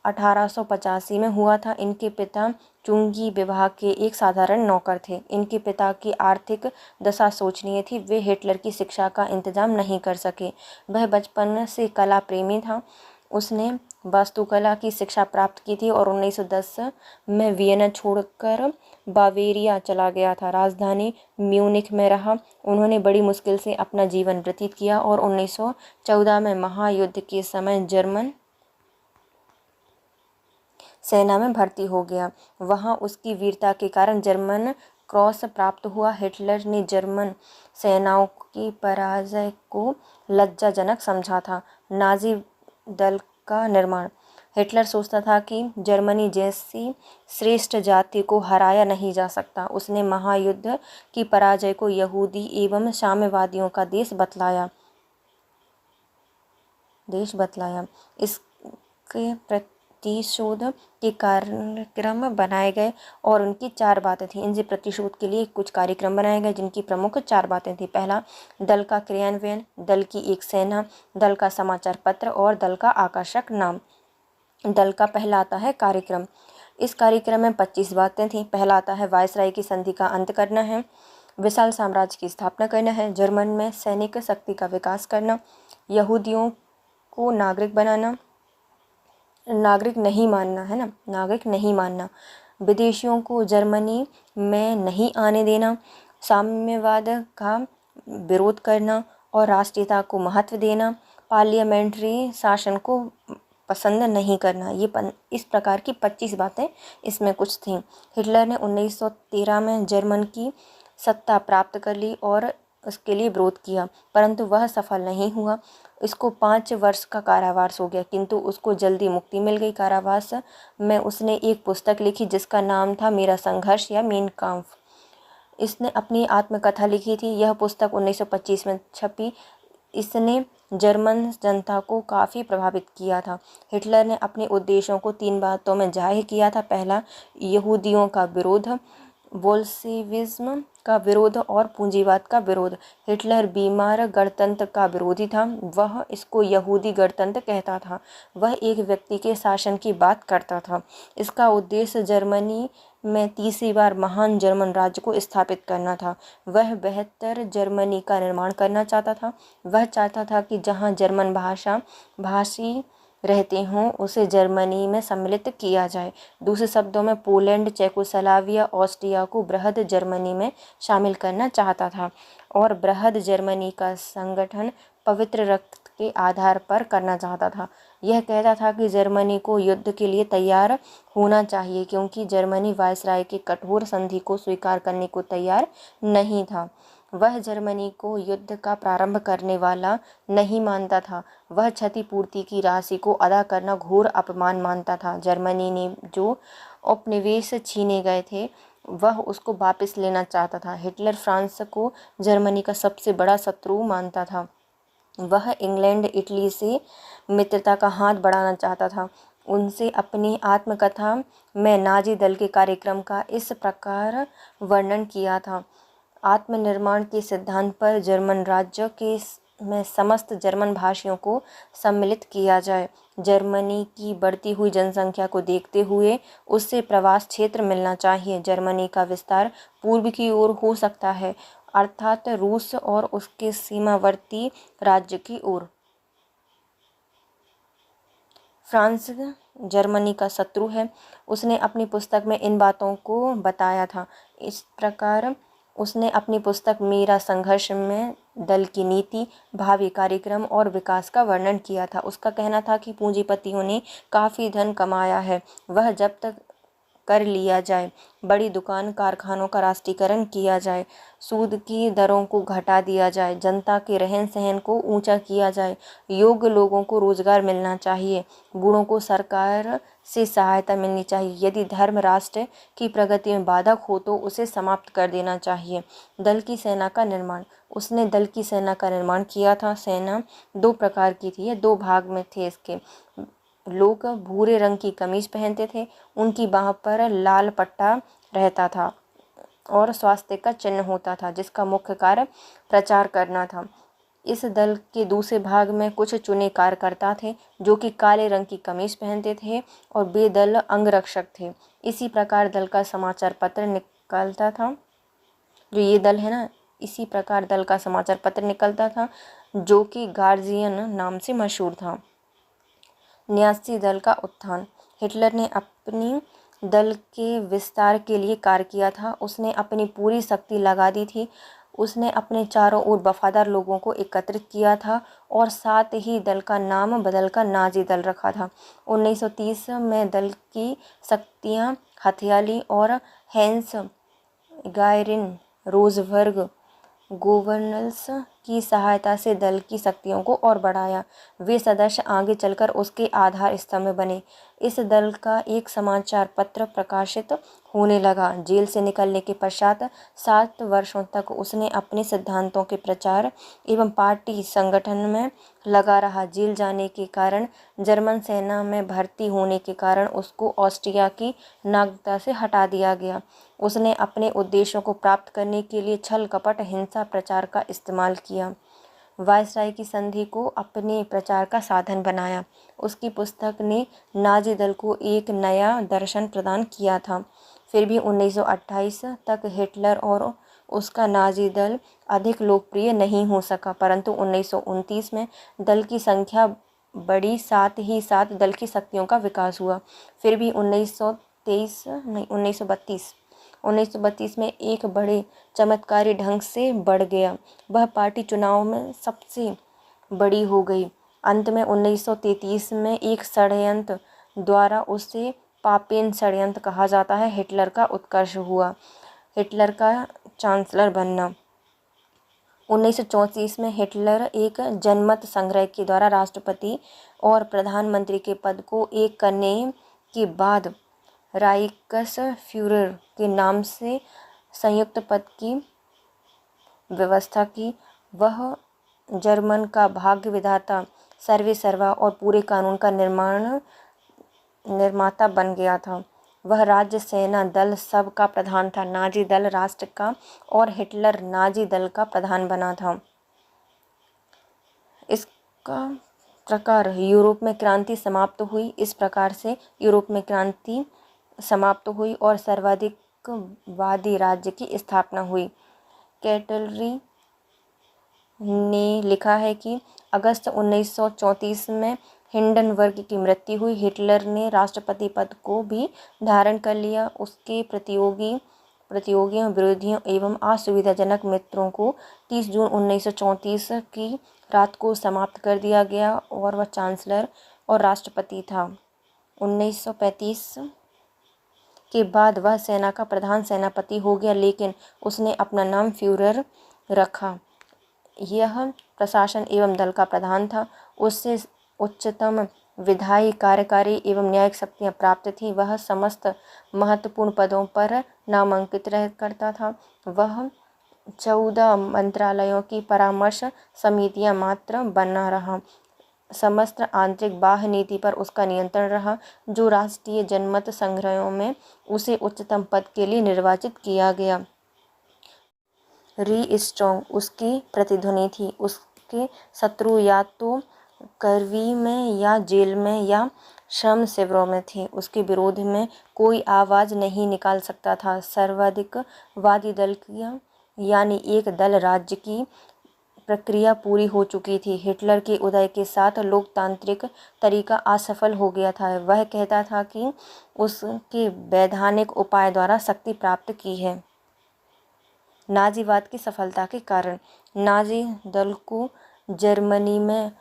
Speaker 1: 1885 में हुआ था। इनके पिता चुंगी विभाग के एक साधारण नौकर थे। इनके पिता की आर्थिक दशा शोचनीय थी। वे हिटलर की शिक्षा का इंतजाम नहीं कर सके। वह बचपन से कला प्रेमी था। उसने वास्तुकला की शिक्षा प्राप्त की थी और 1910 में वियना छोड़कर बावेरिया चला गया था। राजधानी म्यूनिख में रहा। उन्होंने बड़ी मुश्किल से अपना जीवन व्यतीत किया और 1914 में महायुद्ध के समय जर्मन सेना में भर्ती हो गया। वहां उसकी वीरता के कारण जर्मन क्रॉस प्राप्त हुआ। हिटलर ने जर्मन सेनाओं की पराजय को लज्जाजनक समझा था। नाजी दल का निर्माण। हिटलर सोचता था कि जर्मनी जैसी श्रेष्ठ जाति को हराया नहीं जा सकता। उसने महायुद्ध की पराजय को यहूदी एवं साम्यवादियों का देश बतलाया। इसके प्रतिशोध के कार्यक्रम बनाए गए और उनकी 4 बातें थीं। इनसे प्रतिशोध के लिए कुछ कार्यक्रम बनाए गए जिनकी प्रमुख 4 बातें थीं। पहला, दल का क्रियान्वयन, दल की एक सेना, दल का समाचार पत्र और दल का आकर्षक नाम। दल का पहला आता है कार्यक्रम। इस कार्यक्रम में 25 बातें थीं। पहला आता है वायसराय की संधि का अंत करना है, विशाल साम्राज्य की स्थापना करना है, जर्मन में सैनिक शक्ति का विकास करना, यहूदियों को नागरिक बनाना, नागरिक नहीं मानना, विदेशियों को जर्मनी में नहीं आने देना, साम्यवाद का विरोध करना और राष्ट्रीयता को महत्व देना, पार्लियामेंट्री शासन को पसंद नहीं करना। ये इस प्रकार की 25 बातें इसमें कुछ थीं। हिटलर ने 1913 में जर्मन की सत्ता प्राप्त कर ली और उसके लिए विरोध किया, परंतु वह सफल नहीं हुआ। इसको 5 वर्ष का कारावास हो गया, किंतु उसको जल्दी मुक्ति मिल गई। कारावास में उसने एक पुस्तक लिखी जिसका नाम था मेरा संघर्ष या मीन काम्फ। इसने अपनी आत्मकथा लिखी थी। यह पुस्तक 1925 में छपी। इसने जर्मन जनता को काफ़ी प्रभावित किया था। हिटलर ने अपने उद्देश्यों को 3 बातों में जाहिर किया था। पहला, यहूदियों का विरोध, बोल्शेविज्म का विरोध और पूंजीवाद का विरोध। हिटलर बीमार गणतंत्र का विरोधी था। वह इसको यहूदी गणतंत्र कहता था। वह एक व्यक्ति के शासन की बात करता था। इसका उद्देश्य जर्मनी में तीसरी बार महान जर्मन राज्य को स्थापित करना था। वह बेहतर जर्मनी का निर्माण करना चाहता था। वह चाहता था कि जहाँ जर्मन भाषी रहते हों उसे जर्मनी में सम्मिलित किया जाए। दूसरे शब्दों में पोलैंड, चेकोस्लोवाकिया, ऑस्ट्रिया को बृहद जर्मनी में शामिल करना चाहता था और बृहद जर्मनी का संगठन पवित्र रक्त के आधार पर करना चाहता था। यह कहता था कि जर्मनी को युद्ध के लिए तैयार होना चाहिए क्योंकि जर्मनी वायसराय के कठोर संधि को स्वीकार करने को तैयार नहीं था। वह जर्मनी को युद्ध का प्रारंभ करने वाला नहीं मानता था। वह क्षतिपूर्ति की राशि को अदा करना घोर अपमान मानता था। जर्मनी ने जो उपनिवेश छीने गए थे वह उसको वापस लेना चाहता था। हिटलर फ्रांस को जर्मनी का सबसे बड़ा शत्रु मानता था। वह इंग्लैंड, इटली से मित्रता का हाथ बढ़ाना चाहता था। उनसे अपनी आत्मकथा में नाजी दल के कार्यक्रम का इस प्रकार वर्णन किया था। आत्मनिर्माण के सिद्धांत पर जर्मन राज्य के में समस्त जर्मन भाषियों को सम्मिलित किया जाए। जर्मनी की बढ़ती हुई जनसंख्या को देखते हुए उससे प्रवास क्षेत्र मिलना चाहिए। जर्मनी का विस्तार पूर्व की ओर हो सकता है, अर्थात रूस और उसके सीमावर्ती राज्य की ओर। फ्रांस जर्मनी का शत्रु है। उसने अपनी पुस्तक में इन बातों को बताया था। इस प्रकार उसने अपनी पुस्तक मेरा संघर्ष में दल की नीति, भावी कार्यक्रम और विकास का वर्णन किया था। उसका कहना था कि पूंजीपतियों ने काफ़ी धन कमाया है, वह जब तक कर लिया जाए, बड़ी दुकान कारखानों का राष्ट्रीयकरण किया जाए, सूद की दरों को घटा दिया जाए, जनता के रहन सहन को ऊंचा किया जाए, योग्य लोगों को रोजगार मिलना चाहिए, बूढ़ों को सरकार से सहायता मिलनी चाहिए। यदि धर्म राष्ट्र की प्रगति में बाधक हो तो उसे समाप्त कर देना चाहिए। दल की सेना का निर्माण। उसने दल की सेना का निर्माण किया था। सेना 2 प्रकार की थी, ये 2 भाग में थे इसके। लोग भूरे रंग की कमीज पहनते थे, उनकी बाह पर लाल पट्टा रहता था और स्वास्थ्य का चिन्ह होता था, जिसका मुख्य कार्य प्रचार करना था। इस दल के दूसरे भाग में कुछ चुने कार्यकर्ता थे जो कि काले रंग की कमीज पहनते थे और बेदल अंगरक्षक थे। इसी प्रकार दल का समाचार पत्र निकलता था। जो ये दल है ना, इसी प्रकार दल का समाचार पत्र निकलता था जो कि गार्जियन नाम से मशहूर था। न्यासी दल का उत्थान। हिटलर ने अपनी दल के विस्तार के लिए कार्य किया था। उसने अपनी पूरी शक्ति लगा दी थी। उसने अपने चारों ओर वफादार लोगों को एकत्रित किया था और साथ ही दल का नाम बदलकर नाजी दल रखा था। 1930 में दल की शक्तियां हथियाली और हैंस गायरिन रोजबर्ग गोवर्नल्स की सहायता से दल की शक्तियों को और बढ़ाया। वे सदस्य आगे चलकर उसके आधार स्तंभ बने। इस दल का एक समाचार पत्र प्रकाशित होने लगा। जेल से निकलने के पश्चात 7 वर्षों तक उसने अपने सिद्धांतों के प्रचार एवं पार्टी संगठन में लगा रहा। जेल जाने के कारण, जर्मन सेना में भर्ती होने के कारण उसको ऑस्ट्रिया की नागरिकता से हटा दिया गया। उसने अपने उद्देश्यों को प्राप्त करने के लिए छल कपट हिंसा प्रचार का इस्तेमाल किया। वायसराय की संधि को अपने प्रचार का साधन बनाया। उसकी पुस्तक ने नाजी दल को एक नया दर्शन प्रदान किया था। फिर भी 1928 तक हिटलर और उसका नाजी दल अधिक लोकप्रिय नहीं हो सका, परंतु 1929 में दल की संख्या बढ़ी, साथ ही साथ दल की शक्तियों का विकास हुआ। फिर भी 1932 में एक बड़े चमत्कारी ढंग से बढ़ गया। वह पार्टी चुनाव में सबसे बड़ी हो गई। अंत में 1933 में एक षड्यंत्र द्वारा, उसे पापेन षड्यंत्र कहा जाता है, हिटलर का उत्कर्ष हुआ। हिटलर का चांसलर बनना। 1934 में हिटलर एक जनमत संग्रह के द्वारा राष्ट्रपति और प्रधानमंत्री के पद को एक करने के बाद राइक्सफ्यूहरर के नाम से संयुक्त पद की व्यवस्था की। वह जर्मन का भाग्य विधाता, सर्वेसर्वा और पूरे कानून का निर्माता बन गया था। वह राज्य सेना दल सब का प्रधान था। नाजी दल राष्ट्र का और हिटलर नाजी दल का प्रधान बना था। इसका प्रकार यूरोप में क्रांति समाप्त हुई। इस प्रकार से यूरोप में क्रांति समाप्त हुई और सर्वाधिकवादी राज्य की स्थापना हुई। कैटलरी ने लिखा है कि अगस्त 1934 में हिंडनबर्ग की मृत्यु हुई। हिटलर ने राष्ट्रपति पद को भी धारण कर लिया। उसके प्रतियोगियों, विरोधियों एवं असुविधाजनक मित्रों को 30 जून 1934 की रात को समाप्त कर दिया गया और वह चांसलर और राष्ट्रपति था। 1935 के बाद वह सेना का प्रधान सेनापति हो गया, लेकिन उसने अपना नाम फ्यूहरर रखा। यह प्रशासन एवं दल का प्रधान था। उससे उच्चतम विधायी, कार्यकारी एवं न्यायिक शक्तियाँ प्राप्त थी। वह समस्त महत्वपूर्ण पदों पर नामांकित रह करता था। वह 14 मंत्रालयों की परामर्श समितियाँ मात्र बना रहा। समस्त आंतरिक बाह्य नीति पर उसका नियंत्रण रहा। जो राष्ट्रीय जनमत संग्रहों में उसे उच्चतम पद के लिए निर्वाचित किया गया। री स्ट्रॉन्ग उसकी प्रतिध्वनि थी। उसके शत्रु या तो करवी में या जेल में या श्रम शिविरों में थे। उसके विरोध में कोई आवाज़ नहीं निकाल सकता था। सर्वाधिकवादी दल की यानी एक दल राज्य की प्रक्रिया पूरी हो चुकी थी। हिटलर के उदय के साथ लोकतांत्रिक तरीका असफल हो गया था। वह कहता था कि उसके वैधानिक उपाय द्वारा शक्ति प्राप्त की है। नाजीवाद की सफलता के कारण नाजी दल को जर्मनी में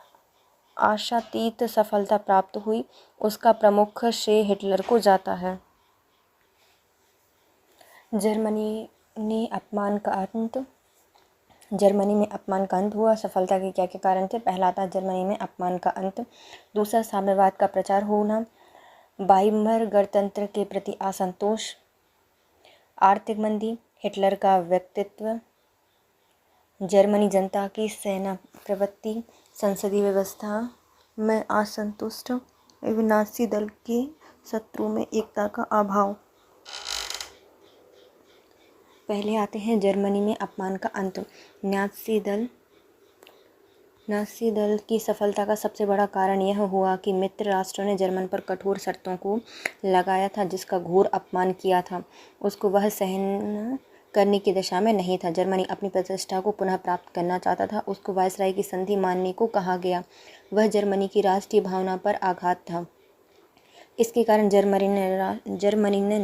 Speaker 1: आशातीत सफलता प्राप्त हुई। उसका प्रमुख श्रेय हिटलर को जाता है। जर्मनी में अपमान का अंत हुआ। सफलता के क्या क्या कारण थे? पहला था जर्मनी में अपमान का अंत। दूसरा, साम्यवाद का प्रचार होना। वाइमर गणतंत्र के प्रति असंतोष। आर्थिक मंदी। हिटलर का व्यक्तित्व। जर्मनी जनता की सेना प्रवृत्ति। संसदीय व्यवस्था में असंतुष्ट। नाजी दल के शत्रु में एकता का अभाव। पहले आते हैं जर्मनी में अपमान का अंत। नाजी दल की सफलता का सबसे बड़ा कारण यह हुआ कि मित्र राष्ट्रों ने जर्मन पर कठोर शर्तों को लगाया था, जिसका घोर अपमान किया था। उसको वह सहन करने की दशा में नहीं था। जर्मनी अपनी प्रतिष्ठा को पुनः प्राप्त करना चाहता था। उसको वायसराय की संधि मानने को कहा गया। वह जर्मनी की राष्ट्रीय भावना पर आघात था। इसके कारण जर्मनी ने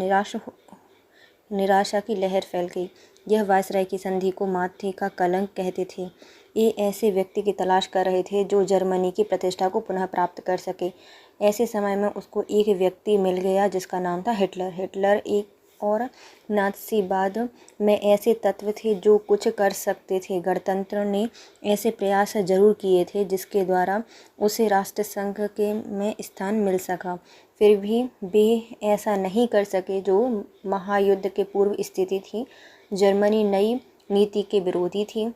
Speaker 1: निराशा की लहर फैल गई। यह वायसराय की संधि को माथे का कलंक कहते थे। ये ऐसे व्यक्ति की तलाश कर रहे थे जो जर्मनी की प्रतिष्ठा को पुनः प्राप्त कर सके। ऐसे समय में उसको एक व्यक्ति मिल गया जिसका नाम था हिटलर। हिटलर एक और नाज़ीवाद में ऐसे तत्व थे जो कुछ कर सकते थे। गणतंत्र ने ऐसे प्रयास जरूर किए थे जिसके द्वारा उसे राष्ट्रसंघ में स्थान मिल सका। फिर भी वे ऐसा नहीं कर सके जो महायुद्ध के पूर्व स्थिति थी। जर्मनी नई नीति के विरोधी थी।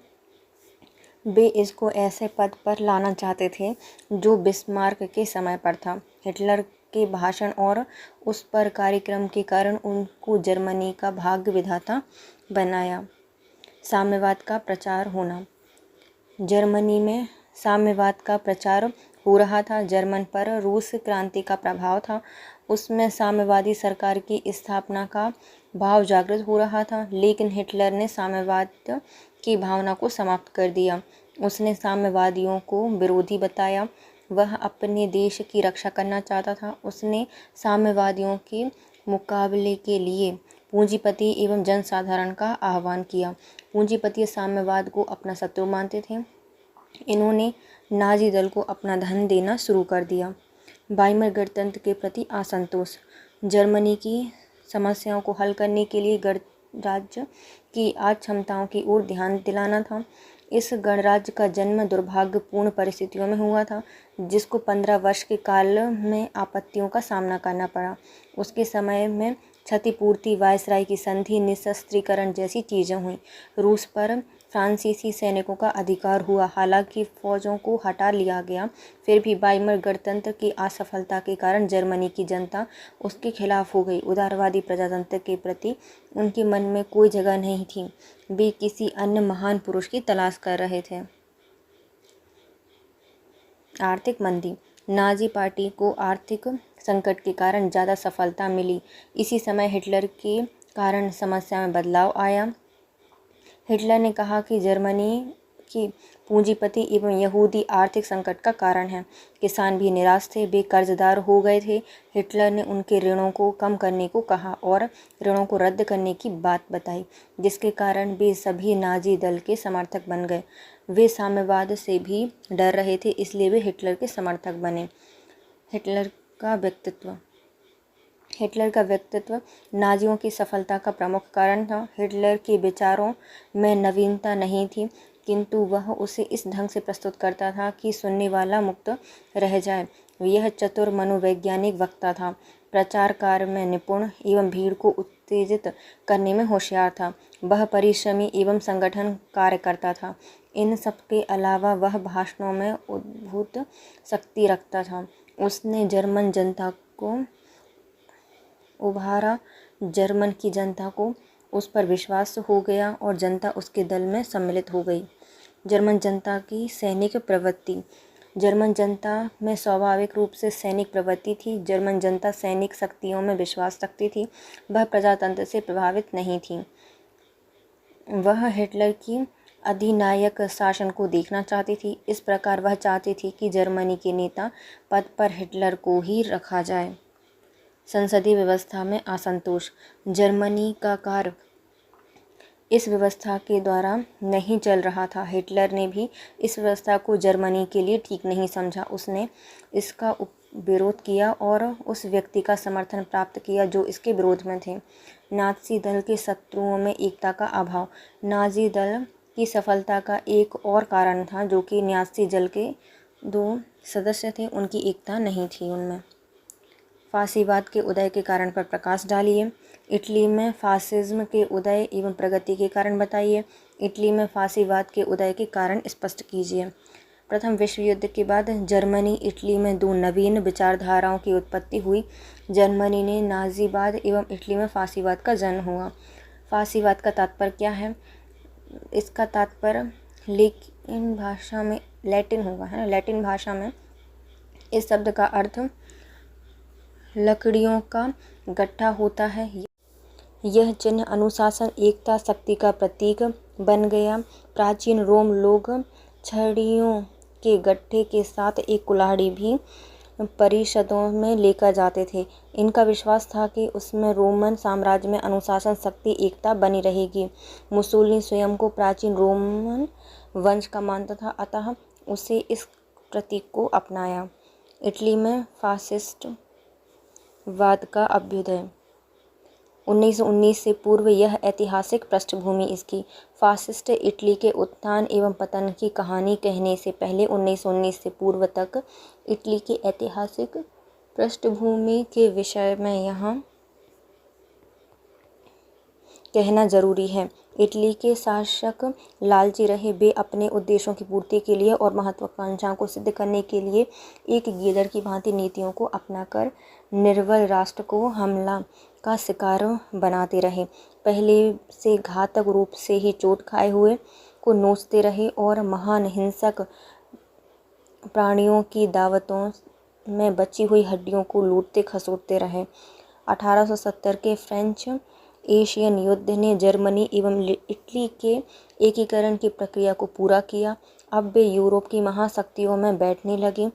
Speaker 1: वे इसको ऐसे पद पर लाना चाहते थे जो बिस्मार्क के समय पर था। हिटलर के भाषण और उस पर कार्यक्रम के कारण उनको जर्मनी का भाग्य विधाता बनाया। साम्यवाद का प्रचार होना। जर्मनी में साम्यवाद का प्रचार हो रहा था। जर्मन पर रूस क्रांति का प्रभाव था। उसमें साम्यवादी सरकार की स्थापना का भाव जागृत हो रहा था। लेकिन हिटलर ने साम्यवाद की भावना को समाप्त कर दिया। उसने साम्यवादियों को विरोधी बताया। वह अपने देश की रक्षा करना चाहता था। उसने साम्यवादियों के मुकाबले के लिए पूंजीपति एवं जनसाधारण का आह्वान किया। पूंजीपति साम्यवाद को अपना शत्रु मानते थे। इन्होंने नाजी दल को अपना धन देना शुरू कर दिया। वाइमर गणतंत्र के प्रति असंतोष। जर्मनी की समस्याओं को हल करने के लिए गणराज्य की क्षमताओं की ओर ध्यान दिलाना था। इस गणराज्य का जन्म दुर्भाग्यपूर्ण परिस्थितियों में हुआ था, जिसको 15 वर्ष के काल में आपत्तियों का सामना करना पड़ा। उसके समय में क्षतिपूर्ति, वायसराय की संधि, निशस्त्रीकरण जैसी चीज़ें हुई। रूस पर फ्रांसीसी सैनिकों का अधिकार हुआ। हालांकि फौजों को हटा लिया गया, फिर भी वाइमर गणतंत्र की असफलता के कारण जर्मनी की जनता उसके खिलाफ हो गई। उदारवादी प्रजातंत्र के प्रति उनके मन में कोई जगह नहीं थी। वे किसी अन्य महान पुरुष की तलाश कर रहे थे। आर्थिक मंदी। नाजी पार्टी को आर्थिक संकट के कारण ज़्यादा सफलता मिली। इसी समय हिटलर के कारण समस्या में बदलाव आया। हिटलर ने कहा कि जर्मनी की पूंजीपति एवं यहूदी आर्थिक संकट का कारण है। किसान भी निराश थे, वे कर्जदार हो गए थे। हिटलर ने उनके ऋणों को कम करने को कहा और ऋणों को रद्द करने की बात बताई, जिसके कारण वे सभी नाजी दल के समर्थक बन गए। वे साम्यवाद से भी डर रहे थे, इसलिए वे हिटलर के समर्थक बने। हिटलर का व्यक्तित्व नाजियों की सफलता का प्रमुख कारण था। हिटलर के विचारों में नवीनता नहीं थी, किंतु वह उसे इस ढंग से प्रस्तुत करता था कि सुनने वाला मुक्त रह जाए। यह चतुर मनोवैज्ञानिक वक्ता था, प्रचार कार्य में निपुण एवं भीड़ को उत्तेजित करने में होशियार था। वह परिश्रमी एवं संगठन कार्य करता था। इन सब के अलावा वह भाषणों में अद्भुत शक्ति रखता था। उसने जर्मन जनता को उभारा। जर्मन की जनता को उस पर विश्वास हो गया और जनता उसके दल में सम्मिलित हो गई। जर्मन जनता की सैनिक प्रवृत्ति। जर्मन जनता में स्वाभाविक रूप से सैनिक प्रवृत्ति थी। जर्मन जनता सैनिक शक्तियों में विश्वास रखती थी। वह प्रजातंत्र से प्रभावित नहीं थी। वह हिटलर की अधिनायक शासन को देखना चाहती थी। इस प्रकार वह चाहती थी कि जर्मनी के नेता पद पर हिटलर को ही रखा जाए। संसदीय व्यवस्था में असंतोष। जर्मनी का कार्य इस व्यवस्था के द्वारा नहीं चल रहा था। हिटलर ने भी इस व्यवस्था को जर्मनी के लिए ठीक नहीं समझा। उसने इसका विरोध किया और उस व्यक्ति का समर्थन प्राप्त किया जो इसके विरोध में थे। नाज़ी दल के शत्रुओं में एकता का अभाव। नाज़ी दल की सफलता का एक और कारण था जो कि नाज़ी दल के 2 सदस्य थे, उनकी एकता नहीं थी उनमें। फासीवाद के उदय के कारण पर प्रकाश डालिए। इटली में फासिज्म के उदय एवं प्रगति के कारण बताइए। इटली में फासीवाद के उदय के कारण स्पष्ट कीजिए। प्रथम विश्व युद्ध के बाद जर्मनी इटली में 2 नवीन विचारधाराओं की उत्पत्ति हुई। जर्मनी में नाज़ीवाद एवं इटली में फासीवाद का जन्म हुआ। फासीवाद का तात्पर्य क्या है? इसका तात्पर्य लैटिन भाषा में लैटिन होगा, है ना। लैटिन भाषा में इस शब्द का अर्थ लकड़ियों का गट्ठा होता है। यह चिन्ह अनुशासन, एकता, शक्ति का प्रतीक बन गया। प्राचीन रोम लोग छड़ियों के गट्ठे के साथ एक कुल्हाड़ी भी परिषदों में लेकर जाते थे। इनका विश्वास था कि उसमें रोमन साम्राज्य में अनुशासन, शक्ति, एकता बनी रहेगी। मुसोलिनी स्वयं को प्राचीन रोमन वंश का मानता था, अतः उसे इस प्रतीक को अपनाया। इटली में फासिस्ट वाद का अभ्युदय। 1919 से पूर्व यह ऐतिहासिक पृष्ठभूमि इसकी। फासिस्ट इटली के उत्थान एवं पतन की कहानी कहने से पहले 1919 से पूर्व तक इटली की ऐतिहासिक पृष्ठभूमि के विषय में यहाँ कहना जरूरी है। इटली के शासक लालची रहे। वे अपने उद्देश्यों की पूर्ति के लिए और महत्वाकांक्षाओं को सिद्ध करने के लिए एक गीदड़ की भांति नीतियों को अपनाकर निर्बल राष्ट्र को हमला का शिकार बनाते रहे। पहले से घातक रूप से ही चोट खाए हुए को नोचते रहे और महान हिंसक प्राणियों की दावतों में बची हुई हड्डियों को लूटते खसोटते रहे। 1870 के फ्रेंच एशियन युद्ध ने जर्मनी एवं इटली के एकीकरण की प्रक्रिया को पूरा किया। अब वे यूरोप की महाशक्तियों में बैठने लगे।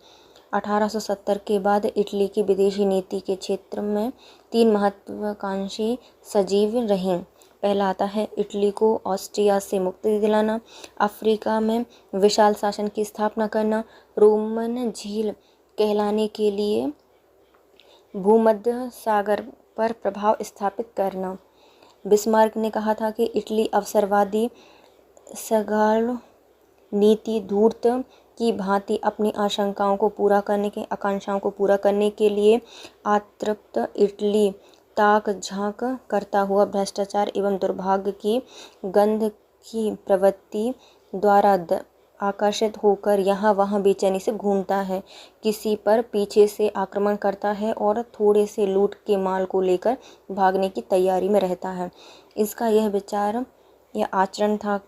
Speaker 1: 1870 के बाद इटली की विदेशी नीति के क्षेत्र में 3 महत्वाकांक्षी सजीव रहीं। पहला आता है इटली को ऑस्ट्रिया से मुक्ति दिलाना, अफ्रीका में विशाल शासन की स्थापना करना, रोमन झील कहलाने के लिए भूमध्य सागर पर प्रभाव स्थापित करना। बिस्मार्क ने कहा था कि इटली अवसरवादी सगाल नीति धूर्त की भांति अपनी आकांक्षाओं को पूरा करने के लिए अतृप्त इटली ताक झांक करता हुआ भ्रष्टाचार एवं दुर्भाग्य की गंध की प्रवृत्ति द्वारा आकर्षित होकर यहाँ वहाँ बेचैनी से घूमता है, किसी पर पीछे से आक्रमण करता है और थोड़े से लूट के माल को लेकर भागने की तैयारी में रहता है। इसका यह विचार या आचरण था।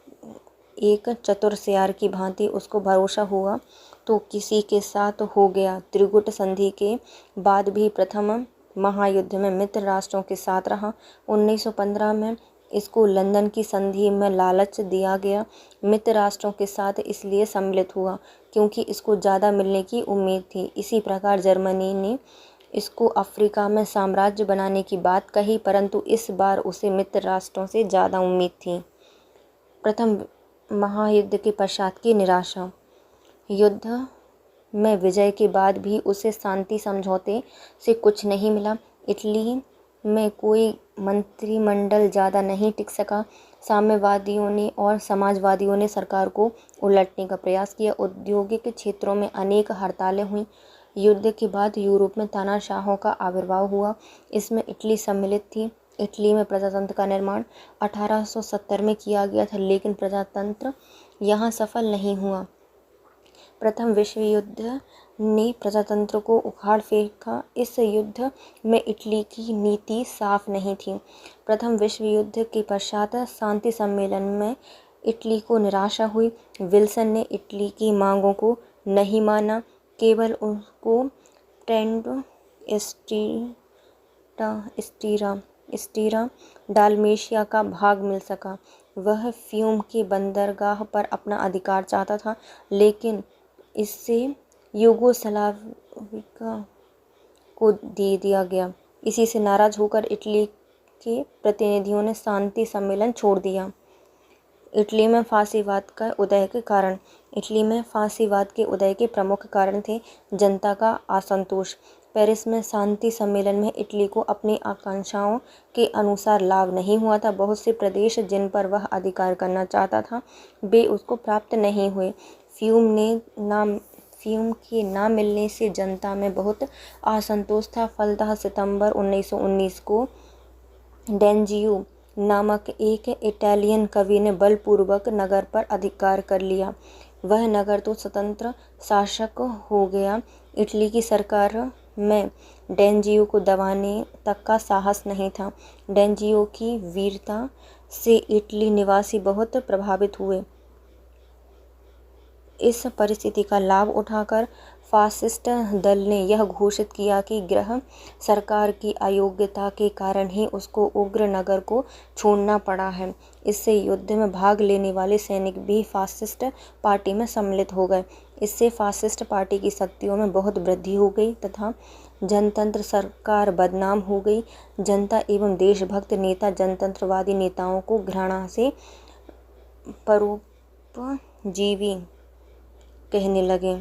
Speaker 1: एक चतुर सियार की भांति उसको भरोसा हुआ तो किसी के साथ हो गया। त्रिगुट संधि के बाद भी प्रथम महायुद्ध में मित्र राष्ट्रों के साथ रहा। 1915 में इसको लंदन की संधि में लालच दिया गया। मित्र राष्ट्रों के साथ इसलिए सम्मिलित हुआ क्योंकि इसको ज़्यादा मिलने की उम्मीद थी। इसी प्रकार जर्मनी ने इसको अफ्रीका में साम्राज्य बनाने की बात कही, परंतु इस बार उसे मित्र राष्ट्रों से ज़्यादा उम्मीद थी। प्रथम महायुद्ध के पश्चात की निराशा। युद्ध में विजय के बाद भी उसे शांति समझौते से कुछ नहीं मिला। इटली में कोई मंत्रिमंडल ज़्यादा नहीं टिक सका। साम्यवादियों ने और समाजवादियों ने सरकार को उलटने का प्रयास किया। औद्योगिक क्षेत्रों में अनेक हड़तालें हुईं। युद्ध के बाद यूरोप में तानाशाहों का आविर्भाव हुआ। इसमें इटली सम्मिलित थी। इटली में प्रजातंत्र का निर्माण 1870 में किया गया था, लेकिन प्रजातंत्र यहाँ सफल नहीं हुआ। प्रथम विश्व युद्ध ने प्रजातंत्र को उखाड़ फेंका। इस युद्ध में इटली की नीति साफ नहीं थी। प्रथम विश्व युद्ध के पश्चात शांति सम्मेलन में इटली को निराशा हुई। विल्सन ने इटली की मांगों को नहीं माना, केवल उनको ट्रेंट स्टीरा डालमेशिया का भाग मिल सका। वह फ्यूम के बंदरगाह पर अपना अधिकार चाहता था, लेकिन इससे यूगोस्लाविया को दे दिया गया। इसी से नाराज होकर इटली के प्रतिनिधियों ने शांति सम्मेलन छोड़ दिया। इटली में फांसीवाद के उदय के प्रमुख कारण थे जनता का असंतोष। पेरिस में शांति सम्मेलन में इटली को अपनी आकांक्षाओं के अनुसार लाभ नहीं हुआ था। बहुत से प्रदेश जिन पर वह अधिकार करना चाहता था, वे उसको प्राप्त नहीं हुए। फ्यूम के ना मिलने से जनता में बहुत असंतोष था। फलतः सितंबर 1919 को डेंजियो नामक एक इटालियन कवि ने बलपूर्वक नगर पर अधिकार कर लिया। वह नगर तो स्वतंत्र शासक हो गया। इटली की सरकार में डेंजियो को दबाने तक का साहस नहीं था। डेंजियो की वीरता से इटली निवासी बहुत प्रभावित हुए। इस परिस्थिति का लाभ उठाकर फासिस्ट दल ने यह घोषित किया कि गृह सरकार की अयोग्यता के कारण ही उसको उग्र नगर को छोड़ना पड़ा है। इससे युद्ध में भाग लेने वाले सैनिक भी फासिस्ट पार्टी में सम्मिलित हो गए। इससे फासिस्ट पार्टी की शक्तियों में बहुत वृद्धि हो गई तथा जनतंत्र सरकार बदनाम हो गई। जनता एवं देशभक्त नेता जनतंत्रवादी नेताओं को घृणा से परोपजीवी कहने लगे।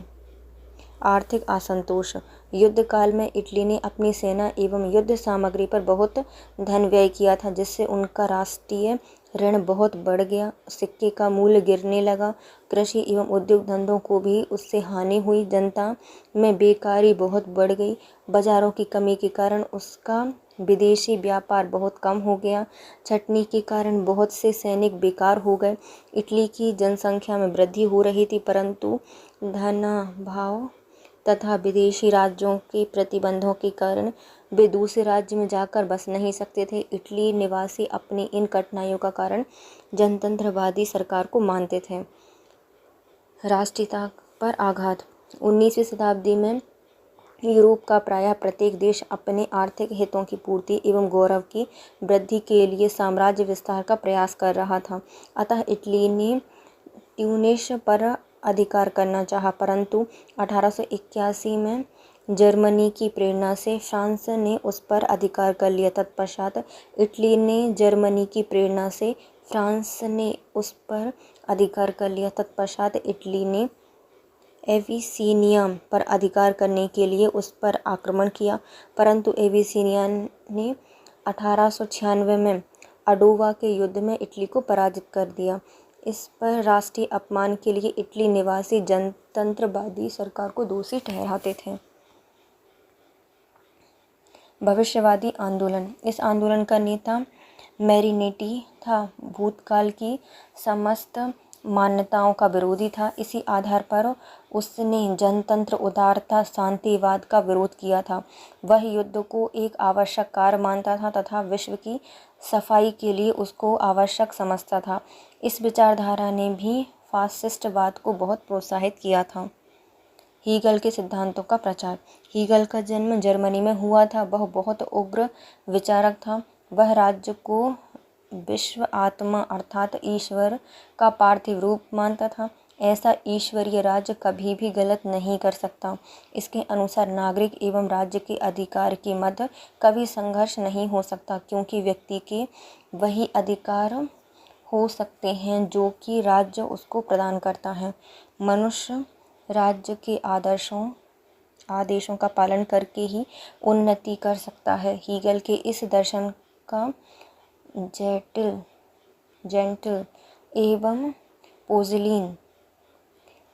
Speaker 1: आर्थिक असंतोष। युद्ध काल में इटली ने अपनी सेना एवं युद्ध सामग्री पर बहुत धन व्यय किया था, जिससे उनका राष्ट्रीय ऋण बहुत बढ़ गया। सिक्के का मूल्य गिरने लगा। कृषि एवं उद्योग धंधों को भी उससे हानि हुई। जनता में बेकारी बहुत बढ़ गई। बाजारों की कमी के कारण उसका विदेशी व्यापार बहुत कम हो गया। छटनी के कारण बहुत से सैनिक बेकार हो गए। इटली की जनसंख्या में वृद्धि हो रही थी, परंतु धनाभाव तथा विदेशी राज्यों के प्रतिबंधों के कारण वे दूसरे राज्य में जाकर बस नहीं सकते थे। इटली निवासी अपनी इन कठिनाइयों का कारण जनतंत्रवादी सरकार को मानते थे। राष्ट्रीयता पर आघात। 19वीं शताब्दी में यूरोप का प्रायः प्रत्येक देश अपने आर्थिक हितों की पूर्ति एवं गौरव की वृद्धि के लिए साम्राज्य विस्तार का प्रयास कर रहा था। अतः इटली ने ट्यूनिस पर अधिकार करना चाहा, परंतु 1881 में जर्मनी की प्रेरणा से फ्रांस ने उस पर अधिकार कर लिया। तत्पश्चात इटली ने जर्मनी की प्रेरणा से फ्रांस ने उस पर अधिकार कर लिया। तत्पश्चात इटली ने एबिसिनिया पर अधिकार करने के लिए उस पर आक्रमण किया, परंतु एबिसिनिया ने 1896 में अडोवा के युद्ध में इटली को पराजित कर दिया। इस पर राष्ट्रीय अपमान के लिए इटली निवासी जनतंत्रवादी सरकार को दोषी ठहराते थे। भविष्यवादी आंदोलन। इस आंदोलन का नेता मैरिनेटी था। भूतकाल की समस्त मान्यताओं का विरोधी था। इसी आधार पर उसने जनतंत्र, उदारता, शांतिवाद का विरोध किया था। वह युद्ध को एक आवश्यक कार्य मानता था तथा विश्व की सफाई के लिए उसको आवश्यक समझता था। इस विचारधारा ने भी फासिस्टवाद को बहुत प्रोत्साहित किया था। हीगल के सिद्धांतों का प्रचार। हीगल का जन्म जर्मनी में हुआ था। वह बहुत उग्र विचारक था। वह राज्य को विश्व आत्मा अर्थात ईश्वर का पार्थिव रूप मानता था। ऐसा ईश्वरीय राज्य कभी भी गलत नहीं कर सकता। इसके अनुसार नागरिक एवं राज्य के अधिकार के मध्य कभी संघर्ष नहीं हो सकता, क्योंकि व्यक्ति के वही अधिकार हो सकते हैं जो कि राज्य उसको प्रदान करता है। मनुष्य राज्य के आदेशों का पालन करके ही उन्नति कर सकता है। हीगल के इस दर्शन का जेंटल एवं पोज़लिन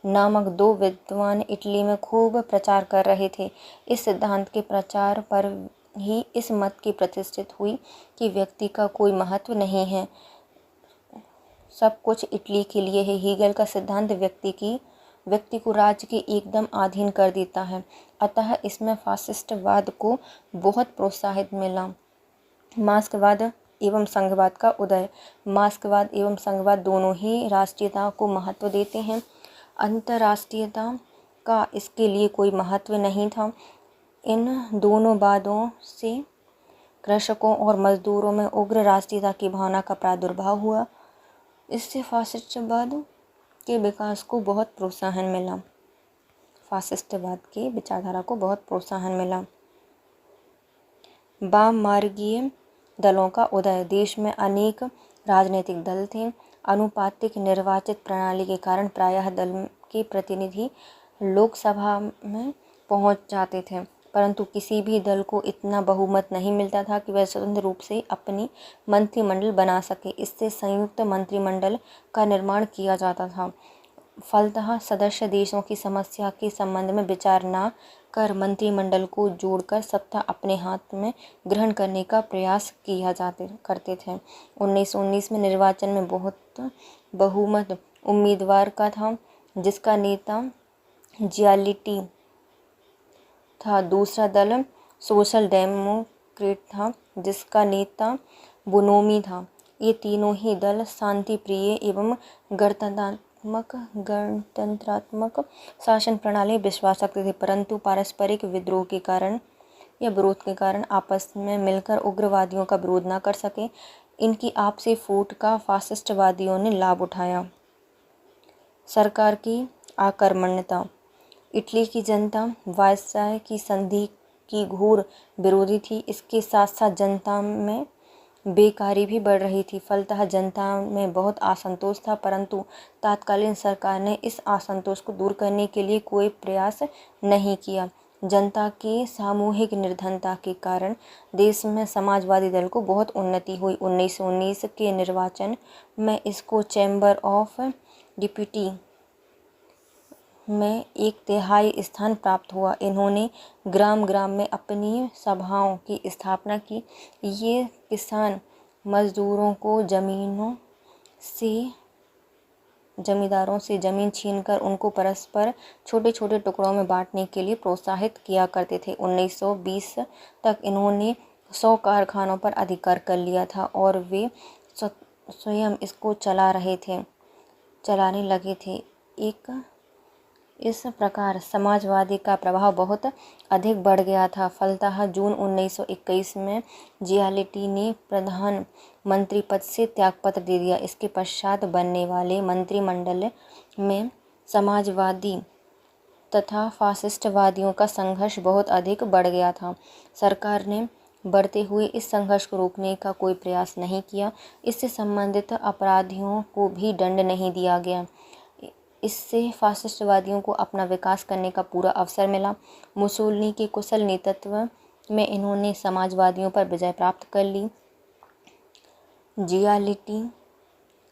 Speaker 1: नामक दो विद्वान इटली में खूब प्रचार कर रहे थे। इस सिद्धांत के प्रचार पर ही इस मत की प्रतिष्ठित हुई कि व्यक्ति का कोई महत्व नहीं है, सब कुछ इटली के लिए है। हीगल का सिद्धांत व्यक्ति की व्यक्ति को राज्य के एकदम अधीन कर देता है। अतः इसमें फासिस्टवाद को बहुत प्रोत्साहित मिला। मार्क्सवाद एवं संघवाद का उदय। मार्क्सवाद एवं संघवाद दोनों ही राष्ट्रीयता को महत्व देते हैं। अंतर्राष्ट्रीयता का इसके लिए कोई महत्व नहीं था। इन दोनों वादों से कृषकों और मजदूरों में उग्र राष्ट्रीयता की भावना का प्रादुर्भाव हुआ। इससे फासिस्टवाद के विकास को बहुत प्रोत्साहन मिला। फासिस्टवाद के विचारधारा को बहुत प्रोत्साहन मिला। वाम मार्गीय दलों का उदय। देश में अनेक राजनीतिक दल थे। अनुपातिक निर्वाचित प्रणाली के कारण प्रायः दल के प्रतिनिधि लोकसभा में पहुंच जाते थे, परंतु किसी भी दल को इतना बहुमत नहीं मिलता था कि वह स्वतंत्र रूप से अपनी मंत्रिमंडल बना सके। इससे संयुक्त मंत्रिमंडल का निर्माण किया जाता था। फलतः सदस्य देशों की समस्या के संबंध में विचार न कर मंत्रिमंडल को जोड़कर सत्ता अपने हाथ में ग्रहण करने का प्रयास किया करते थे। 1919 में निर्वाचन में बहुत बहुमत उम्मीदवार का था, जिसका नेता जियालिटी था। दूसरा दल सोशल डेमोक्रेट था, जिसका नेता बोनोमी था। ये तीनों ही दल शांति प्रिय एवं गणतंत्रात्मक शासन प्रणाली में विश्वास रखते थे, परंतु पारस्परिक विद्रोह के कारण या विरोध के कारण आपस में मिलकर उग्रवादियों का विरोध न कर सके। इनकी आपसी फूट का फासिस्टवादियों ने लाभ उठाया। सरकार की आक्रामकता। इटली की जनता वायसराय की संधि की घोर विरोधी थी। इसके साथ साथ जनता में बेकारी भी बढ़ रही थी। फलतः जनता में बहुत असंतोष था, परंतु तत्कालीन सरकार ने इस असंतोष को दूर करने के लिए कोई प्रयास नहीं किया। जनता की सामूहिक निर्धनता के कारण देश में समाजवादी दल को बहुत उन्नति हुई। 1919 के निर्वाचन में इसको चैम्बर ऑफ डिप्यूटी में 1/3 स्थान प्राप्त हुआ। इन्होंने ग्राम ग्राम में अपनी सभाओं की स्थापना की। ये किसान मजदूरों को जमींदारों से ज़मीन छीनकर उनको परस्पर छोटे छोटे टुकड़ों में बांटने के लिए प्रोत्साहित किया करते थे। 1920 तक इन्होंने 100 कारखानों पर अधिकार कर लिया था और वे स्वयं इसको चलाने लगे थे। इस प्रकार समाजवादी का प्रभाव बहुत अधिक बढ़ गया था। फलतः जून 1921 में जियालिटी ने प्रधानमंत्री पद से त्यागपत्र दे दिया। इसके पश्चात बनने वाले मंत्रिमंडल में समाजवादी तथा फासिस्टवादियों का संघर्ष बहुत अधिक बढ़ गया था। सरकार ने बढ़ते हुए इस संघर्ष को रोकने का कोई प्रयास नहीं किया। इससे संबंधित अपराधियों को भी दंड नहीं दिया गया। इससे फासिस्टवादियों को अपना विकास करने का पूरा अवसर मिला। मुसोलिनी के कुशल नेतृत्व में इन्होंने समाजवादियों पर विजय प्राप्त कर ली। जियालिटी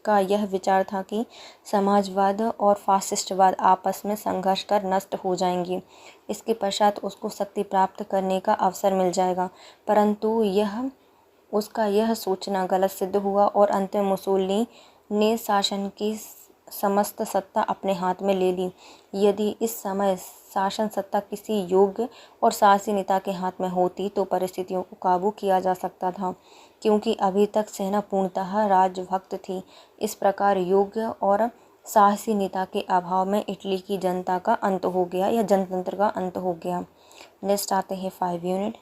Speaker 1: का यह विचार था कि समाजवाद और फासिस्टवाद आपस में संघर्ष कर नष्ट हो जाएंगे। इसके पश्चात उसको शक्ति प्राप्त करने का अवसर मिल जाएगा, परंतु उसका यह सोचना गलत सिद्ध हुआ और अंत में मुसोलिनी ने शासन की समस्त सत्ता अपने हाथ में ले ली। यदि इस समय शासन सत्ता किसी योग्य और साहसी नेता के हाथ में होती तो परिस्थितियों को काबू किया जा सकता था, क्योंकि अभी तक सेना पूर्णतः राजभक्त थी। इस प्रकार योग्य और साहसी नेता के अभाव में इटली की जनता का अंत हो गया या जनतंत्र का अंत हो गया। नेक्स्ट आते हैं 5 यूनिट।